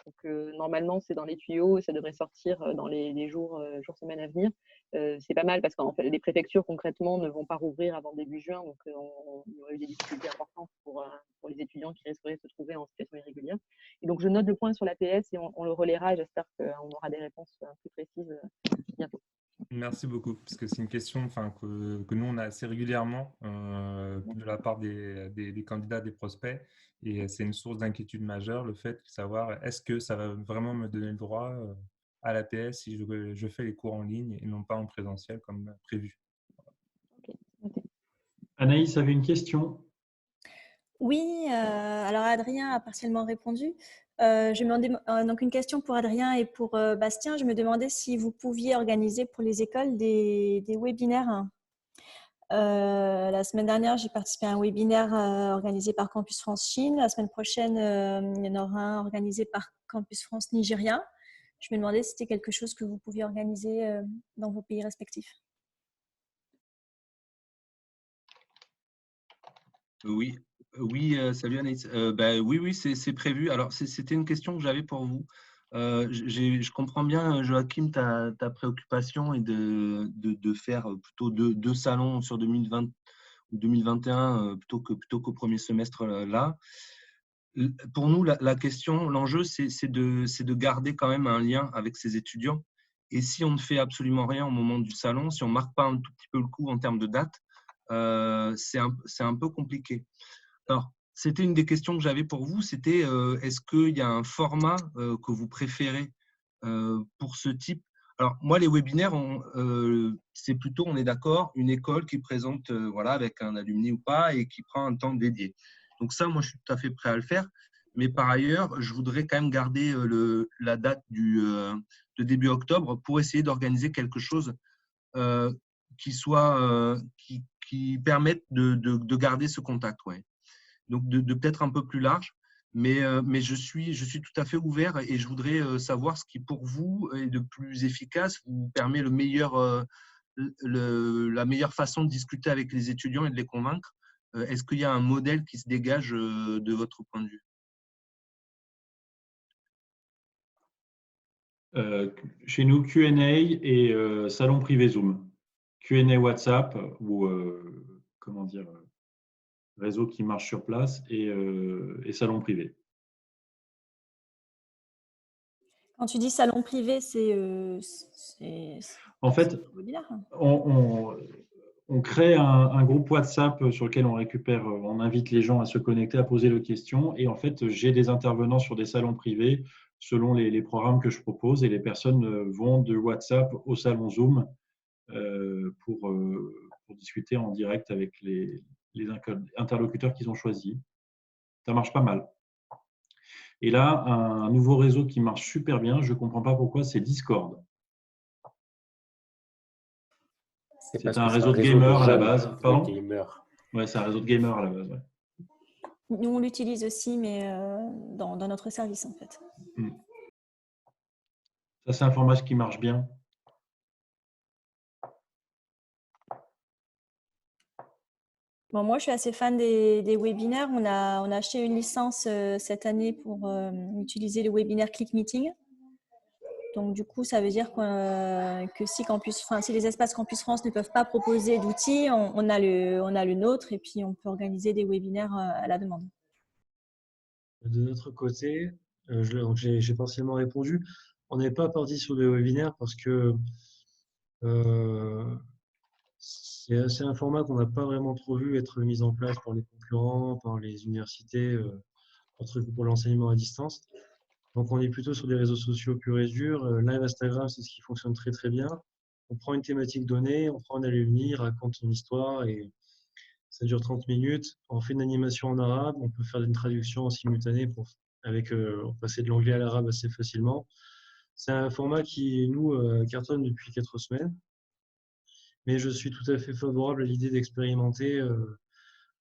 Donc, normalement, c'est dans les tuyaux et ça devrait sortir dans les jours, semaines à venir. C'est pas mal parce qu'en fait, les préfectures, concrètement, ne vont pas rouvrir avant début juin. Donc, il y aurait eu des difficultés importantes pour les étudiants qui risqueraient de se trouver en situation irrégulière. Et donc, je note le point sur l'APS et on le relaiera et j'espère qu'on aura des réponses plus précises bientôt. Merci beaucoup, parce que c'est une question que nous, on a assez régulièrement de la part des candidats, des prospects, et c'est une source d'inquiétude majeure, le fait de savoir est-ce que ça va vraiment me donner le droit à l'APS si je fais les cours en ligne et non pas en présentiel comme prévu. Anaïs avait une question. Oui, alors Adrien a partiellement répondu. Je me demandais, donc une question pour Adrien et pour Bastien. Je me demandais si vous pouviez organiser pour les écoles des webinaires. La semaine dernière, j'ai participé à un webinaire organisé par Campus France Chine. La semaine prochaine, il y en aura un organisé par Campus France Nigeria. Je me demandais si c'était quelque chose que vous pouviez organiser dans vos pays respectifs. Oui, oui, salut Anaïs. Oui, c'est prévu. Alors, c'était une question que j'avais pour vous. Je comprends bien, Joachim, ta préoccupation et de faire plutôt deux salons sur 2020 ou 2021 plutôt qu'au premier semestre là. Pour nous, la question, l'enjeu, c'est de garder quand même un lien avec ces étudiants. Et si on ne fait absolument rien au moment du salon, si on ne marque pas un tout petit peu le coup en termes de date, c'est un peu compliqué. Alors, c'était une des questions que j'avais pour vous, c'était est-ce qu'il y a un format que vous préférez pour ce type? Alors, moi, les webinaires, c'est plutôt, on est d'accord, une école qui présente voilà, avec un alumni ou pas et qui prend un temps dédié. Donc ça, moi, je suis tout à fait prêt à le faire. Mais par ailleurs, je voudrais quand même garder la date de début octobre pour essayer d'organiser quelque chose euh, qui permette de garder ce contact. Ouais. Donc de peut-être un peu plus large. Mais je suis tout à fait ouvert et je voudrais savoir ce qui, pour vous, est le plus efficace, vous permet la meilleure façon de discuter avec les étudiants et de les convaincre. Est-ce qu'il y a un modèle qui se dégage de votre point de vue? Chez nous, Q&A et salon privé Zoom. Q&A WhatsApp ou comment dire, réseau qui marche sur place et salon privé. Quand tu dis salon privé, c'est en fait, webinaire. On crée un groupe WhatsApp sur lequel on récupère, on invite les gens à se connecter, à poser leurs questions. Et en fait, j'ai des intervenants sur des salons privés selon les programmes que je propose. Et les personnes vont de WhatsApp au salon Zoom pour discuter en direct avec les interlocuteurs qu'ils ont choisis. Ça marche pas mal. Et là, un nouveau réseau qui marche super bien, je ne comprends pas pourquoi, c'est Discord. C'est un réseau de gamers à la base. Pardon ? Ouais, c'est un réseau de gamers à la base. Ouais. Nous, on l'utilise aussi, mais dans notre service, en fait. Ça, c'est un format qui marche bien. Bon, moi, je suis assez fan des webinaires. On a acheté une licence cette année pour utiliser le webinaire Click Meeting. Donc, du coup, ça veut dire que si les espaces Campus France ne peuvent pas proposer d'outils, on a le nôtre et puis on peut organiser des webinaires à la demande. De notre côté, j'ai partiellement répondu. On n'est pas parti sur des webinaires parce que c'est un format qu'on n'a pas vraiment trop vu être mis en place par les concurrents, par les universités, pour l'enseignement à distance. Donc, on est plutôt sur des réseaux sociaux purs et durs. Live Instagram, c'est ce qui fonctionne très, très bien. On prend une thématique donnée, on prend un alumni, raconte son histoire et ça dure 30 minutes. On fait une animation en arabe, on peut faire une traduction en simultané pour passer de l'anglais à l'arabe assez facilement. C'est un format qui, nous, cartonne depuis 4 semaines. Mais je suis tout à fait favorable à l'idée d'expérimenter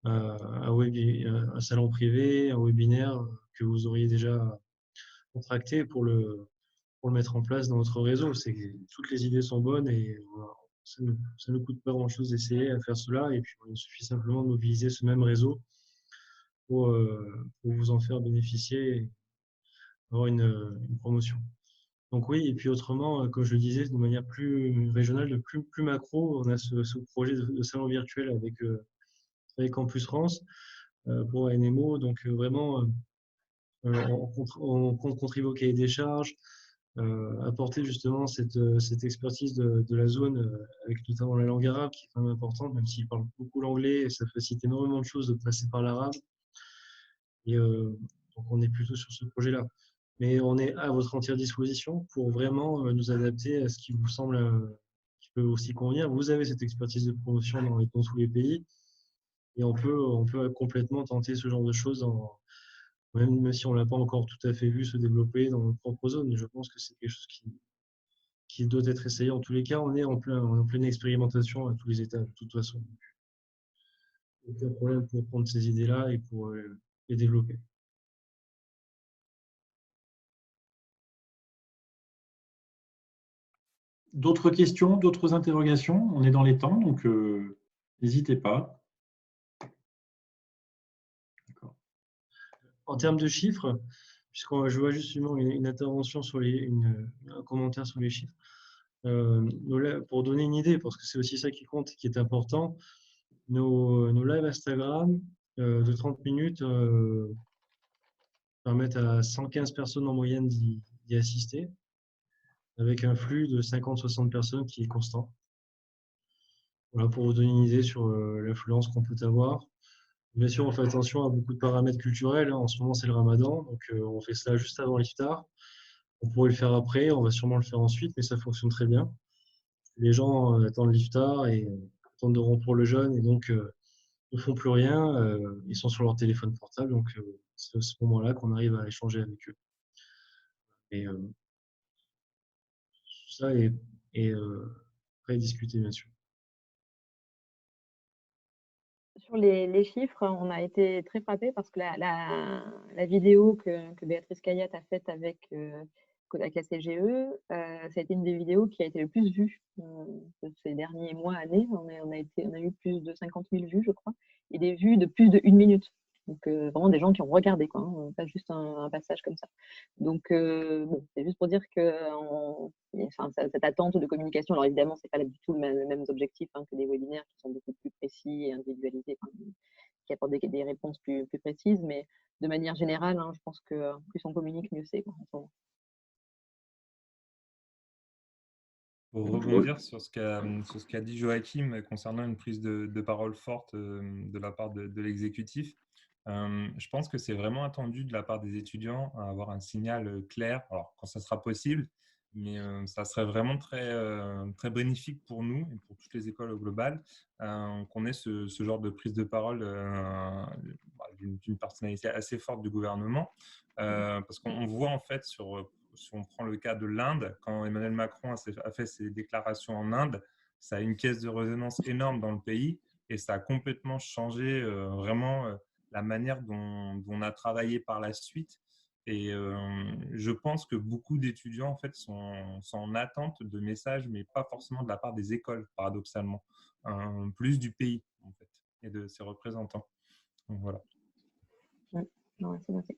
un salon privé, un webinaire que vous auriez déjà contracté pour le mettre en place dans notre réseau. Toutes les idées sont bonnes et ça ne coûte pas grand-chose d'essayer à faire cela. Et puis, il suffit simplement de mobiliser ce même réseau pour vous en faire bénéficier et avoir une promotion. Donc oui, et puis autrement, comme je le disais, de manière plus régionale, plus macro, on a ce projet de salon virtuel avec Campus France pour ANMO. Donc vraiment, on compte contribuer au cahier des charges, apporter justement cette expertise de la zone avec notamment la langue arabe qui est quand même importante, même s'ils parlent beaucoup l'anglais, ça facilite énormément de choses de passer par l'arabe. Et donc on est plutôt sur ce projet-là. Mais on est à votre entière disposition pour vraiment nous adapter à ce qui vous semble qui peut aussi convenir. Vous avez cette expertise de promotion dans tous les pays. Et on peut complètement tenter ce genre de choses, même si on ne l'a pas encore tout à fait vu se développer dans notre propre zone. Je pense que c'est quelque chose qui doit être essayé. En tous les cas, on est en pleine expérimentation à tous les étages, de toute façon. Aucun problème pour prendre ces idées-là et pour les développer. D'autres questions, d'autres interrogations? On est dans les temps, donc n'hésitez pas. En termes de chiffres, puisque je vois justement une intervention sur un commentaire sur les chiffres, pour donner une idée, parce que c'est aussi ça qui compte, qui est important, nos lives Instagram de 30 minutes permettent à 115 personnes en moyenne d'y assister, avec un flux de 50-60 personnes qui est constant. Voilà, pour vous donner une idée sur l'influence qu'on peut avoir. Bien sûr, on fait attention à beaucoup de paramètres culturels. En ce moment, c'est le ramadan, donc on fait ça juste avant l'iftar. On pourrait le faire après, on va sûrement le faire ensuite, mais ça fonctionne très bien. Les gens attendent l'iftar et attendent de rompre le jeûne et donc ne font plus rien. Ils sont sur leur téléphone portable, donc c'est à ce moment-là qu'on arrive à échanger avec eux. Et tout ça est discuté, bien sûr. Sur les chiffres, on a été très frappés parce que la vidéo que Béatrice Kayat a faite avec la CGE, ça a été une des vidéos qui a été le plus vue ces derniers mois, années. On a eu plus de 50 000 vues, je crois, et des vues de plus de 1 minute. Donc, vraiment des gens qui ont regardé, quoi, hein, pas juste un passage comme ça. Donc, bon, c'est juste pour dire que cette attente de communication, alors évidemment, ce n'est pas du tout les mêmes objectifs hein, que des webinaires qui sont beaucoup plus précis et individualisés, qui apportent des réponses plus précises, mais de manière générale, hein, je pense que plus on communique, mieux c'est en ce moment. Pour rebondir sur ce qu'a dit Joachim concernant une prise de parole forte de la part de l'exécutif, je pense que c'est vraiment attendu de la part des étudiants à avoir un signal clair, alors quand ça sera possible, mais ça serait vraiment très bénéfique pour nous et pour toutes les écoles au global qu'on ait ce genre de prise de parole d'une personnalité assez forte du gouvernement, parce qu'on voit en fait si on prend le cas de l'Inde, quand Emmanuel Macron a fait ses déclarations en Inde, ça a une caisse de résonance énorme dans le pays et ça a complètement changé vraiment la manière dont on a travaillé par la suite. Et je pense que beaucoup d'étudiants en fait, sont en attente de messages, mais pas forcément de la part des écoles, paradoxalement, plus du pays en fait, et de ses représentants. Donc, voilà. Non, c'est noté.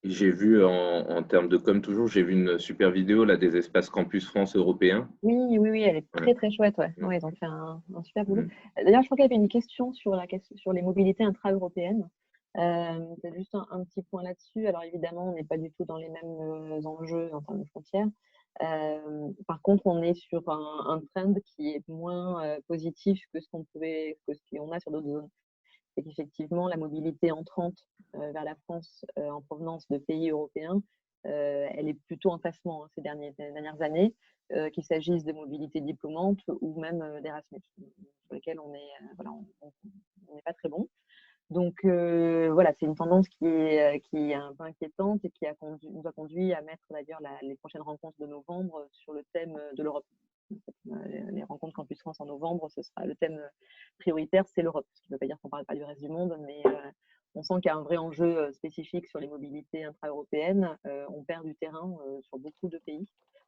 J'ai vu, en termes de com toujours, j'ai vu une super vidéo là, des espaces campus France européens. Oui, elle est très très chouette. Ouais. Ouais, ils ont fait un super boulot. D'ailleurs, je crois qu'il y avait une question sur les mobilités intra-européennes. C'est juste un petit point là-dessus. Alors évidemment, on n'est pas du tout dans les mêmes enjeux en termes de frontières. Par contre, on est sur un trend qui est moins positif que ce qu'on a sur d'autres zones. C'est qu'effectivement, la mobilité entrante vers la France en provenance de pays européens, elle est plutôt en tassement hein, ces dernières années, qu'il s'agisse de mobilité diplômante ou même d'Erasmus, sur lesquels on n'est pas très bon. Donc voilà, c'est une tendance qui est un peu inquiétante et qui nous a conduit à mettre d'ailleurs les prochaines rencontres de novembre sur le thème de l'Europe. Les rencontres Campus France en novembre, ce sera le thème prioritaire, c'est l'Europe. Ce qui ne veut pas dire qu'on ne parle pas du reste du monde, mais on sent qu'il y a un vrai enjeu spécifique sur les mobilités intra-européennes. On perd du terrain sur beaucoup de pays.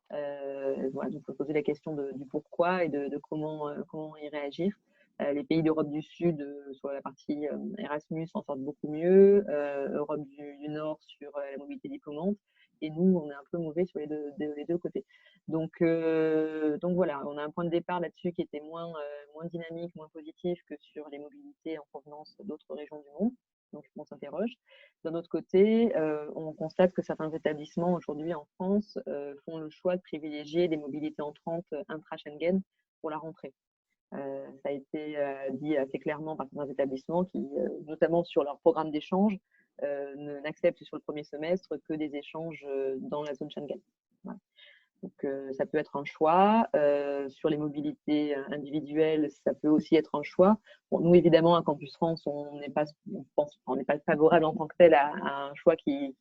Voilà, donc il faut poser la question du pourquoi et de comment y réagir. Les pays d'Europe du Sud, sur la partie Erasmus, s'en sortent beaucoup mieux. Europe du Nord sur la mobilité diplômante. Et nous, on est un peu mauvais sur les deux côtés. Donc voilà, on a un point de départ là-dessus qui était moins dynamique, moins positif que sur les mobilités en provenance d'autres régions du monde. Donc on s'interroge. D'un autre côté, on constate que certains établissements aujourd'hui en France font le choix de privilégier des mobilités entrantes intra-Schengen pour la rentrée. Ça a été dit assez clairement par certains établissements qui, notamment sur leur programme d'échange, n'acceptent sur le premier semestre que des échanges dans la zone Schengen. Voilà. Donc, ça peut être un choix. Sur les mobilités individuelles, ça peut aussi être un choix. Bon, nous, évidemment, à Campus France, on n'est pas favorable en tant que tel à un choix qui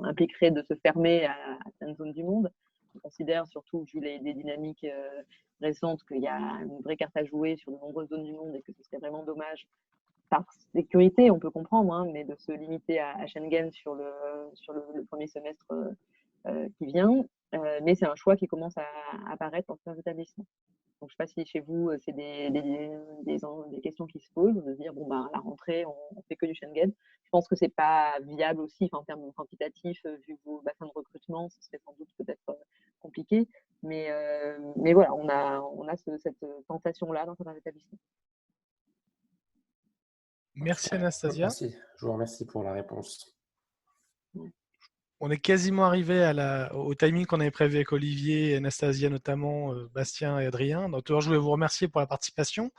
impliquerait de se fermer à certaines zones du monde. On considère, surtout vu les dynamiques récentes, qu'il y a une vraie carte à jouer sur de nombreuses zones du monde et que ce serait vraiment dommage, par sécurité, on peut comprendre, hein, mais de se limiter à Schengen sur le premier semestre qui vient. Mais c'est un choix qui commence à apparaître dans certains établissements. Donc, je ne sais pas si chez vous, c'est des questions qui se posent, de se dire, bon, à la rentrée, on ne fait que du Schengen. Je pense que ce n'est pas viable aussi, en termes quantitatifs, vu vos bassins de recrutement, ce serait sans doute peut-être compliqué. Mais voilà, on a cette tentation-là dans certains établissements. Merci Anastasia. Merci. Je vous remercie pour la réponse. On est quasiment arrivé au timing qu'on avait prévu avec Olivier, Anastasia notamment, Bastien et Adrien. Donc, je voulais vous remercier pour la participation,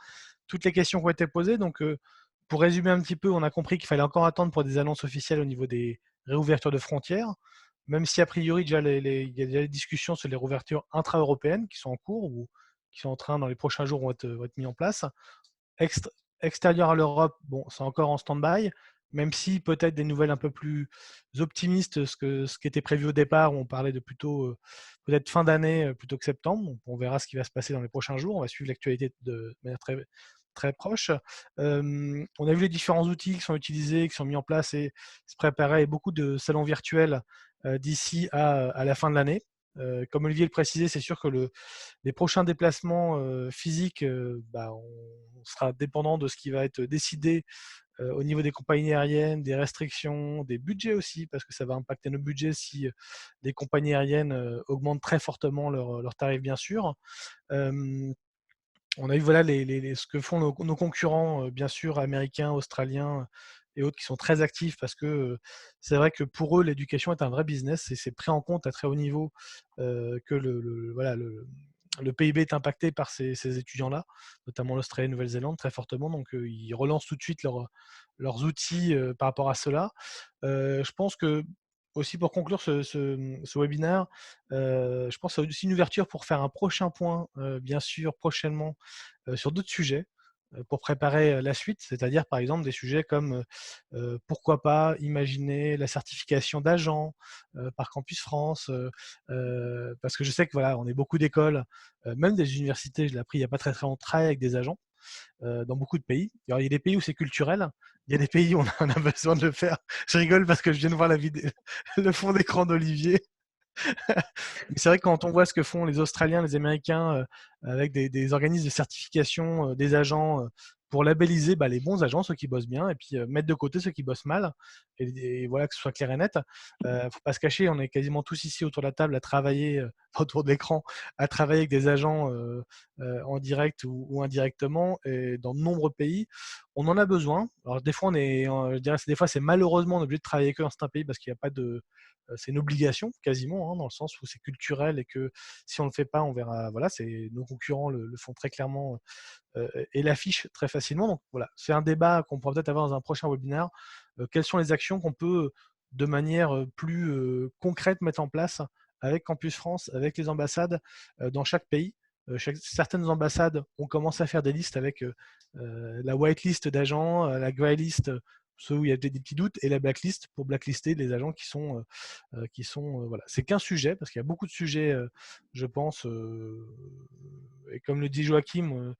toutes les questions qui ont été posées. Donc, pour résumer un petit peu, on a compris qu'il fallait encore attendre pour des annonces officielles au niveau des réouvertures de frontières, même si a priori déjà il y a déjà des discussions sur les réouvertures intra-européennes qui sont en cours ou qui sont en train dans les prochains jours vont être mis en place. Extérieur à l'Europe, bon, c'est encore en stand-by, même si peut-être des nouvelles un peu plus optimistes, ce qui était prévu au départ, où on parlait de plutôt peut-être fin d'année plutôt que septembre. Donc, on verra ce qui va se passer dans les prochains jours. On va suivre l'actualité de manière très, très proche. On a vu les différents outils qui sont utilisés, qui sont mis en place et se préparer beaucoup de salons virtuels d'ici à la fin de l'année. Comme Olivier le précisait, c'est sûr que les prochains déplacements physiques, on sera dépendant de ce qui va être décidé au niveau des compagnies aériennes, des restrictions, des budgets aussi, parce que ça va impacter nos budgets si les compagnies aériennes augmentent très fortement leurs tarifs, bien sûr. On a vu ce que font nos concurrents, bien sûr, américains, australiens et autres, qui sont très actifs parce que c'est vrai que pour eux, l'éducation est un vrai business et c'est pris en compte à très haut niveau que le PIB est impacté par ces étudiants-là, notamment l'Australie et la Nouvelle-Zélande, très fortement. Donc, ils relancent tout de suite leurs outils par rapport à cela. Je pense que, aussi pour conclure ce webinaire, je pense que c'est aussi une ouverture pour faire un prochain point, bien sûr, prochainement, sur d'autres sujets, pour préparer la suite, c'est-à-dire par exemple des sujets comme pourquoi pas imaginer la certification d'agent par Campus France, parce que je sais que voilà, on est beaucoup d'écoles, même des universités, je l'ai appris il n'y a pas très très longtemps, travaillent avec des agents dans beaucoup de pays. Alors, il y a des pays où c'est culturel, il y a des pays où on a besoin de le faire. Je rigole parce que je viens de voir la vidéo, le fond d'écran d'Olivier. Mais c'est vrai que quand on voit ce que font les Australiens, les Américains avec des organismes de certification des agents pour labelliser les bons agents, ceux qui bossent bien, et puis mettre de côté ceux qui bossent mal, et voilà, que ce soit clair et net. Faut pas se cacher, on est quasiment tous ici autour de la table à travailler, autour de l'écran, à travailler avec des agents en direct ou indirectement, et dans de nombreux pays. On en a besoin. Alors des fois, je dirais, des fois c'est malheureusement on est obligé de travailler avec eux dans certains pays parce qu'il n'y a pas de... C'est une obligation quasiment, hein, dans le sens où c'est culturel et que si on ne le fait pas, on verra. Voilà, nos concurrents le font très clairement et l'affichent très facilement. Donc voilà, c'est un débat qu'on pourra peut-être avoir dans un prochain webinaire. Quelles sont les actions qu'on peut de manière plus concrète mettre en place avec Campus France, avec les ambassades dans chaque pays. Certaines ambassades ont commencé à faire des listes avec la whitelist d'agents, la greylist, ceux où il y a des petits doutes, et la blacklist pour blacklister les agents qui sont voilà. C'est qu'un sujet, parce qu'il y a beaucoup de sujets, je pense, et comme le dit Joachim,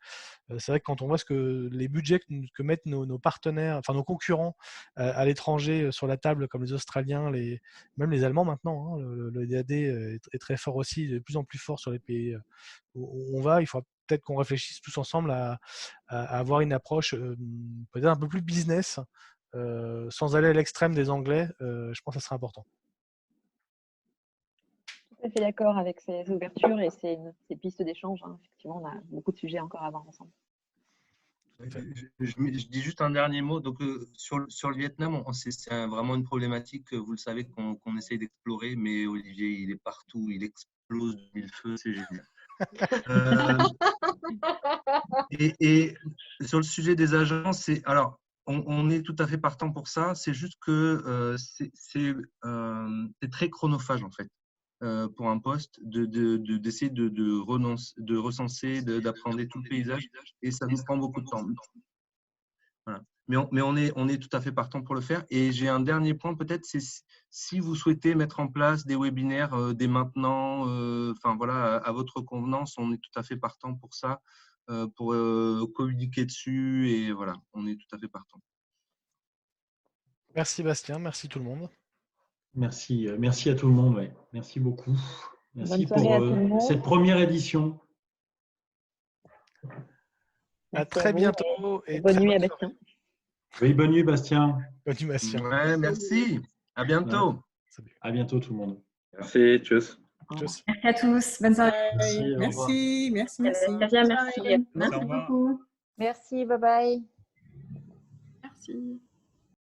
c'est vrai que quand on voit les budgets que mettent nos partenaires, enfin nos concurrents à l'étranger sur la table, comme les Australiens, même les Allemands maintenant, hein, le DAD est très fort aussi, de plus en plus fort sur les pays où on va. Il faudra peut-être qu'on réfléchisse tous ensemble à avoir une approche peut-être un peu plus business, sans aller à l'extrême des Anglais. Je pense que ça sera important. Tout à fait d'accord avec ces ouvertures et ces pistes d'échange. Hein. Effectivement, on a beaucoup de sujets encore à voir ensemble. Je dis juste un dernier mot. Donc, sur le Vietnam, c'est vraiment une problématique, vous le savez, qu'on essaye d'explorer, mais Olivier, il est partout, il explose du mille-feu, c'est génial. Et sur le sujet des agences, alors, on est tout à fait partant pour ça, c'est juste que c'est très chronophage, en fait. pour un poste, d'essayer de recenser, d'appréhender tout le paysage, et ça nous prend beaucoup de temps. Voilà. Mais on est tout à fait partant pour le faire. Et j'ai un dernier point peut-être, c'est si vous souhaitez mettre en place des webinaires dès maintenant, enfin voilà, à votre convenance, on est tout à fait partant pour ça, pour communiquer dessus, et voilà, on est tout à fait partant. Merci Bastien, merci tout le monde. Merci, merci à tout le monde. Ouais. Merci beaucoup. Merci pour cette première édition. À très bientôt. Et bonne nuit à Bastien. Oui, bonne nuit Bastien. Bonne nuit Bastien. Ouais, merci. À bientôt. Ouais. À bientôt tout le monde. Merci, tchuss. Merci à tous. Bonne soirée. Merci. Merci. Merci. Merci beaucoup. Merci, bye bye. Merci.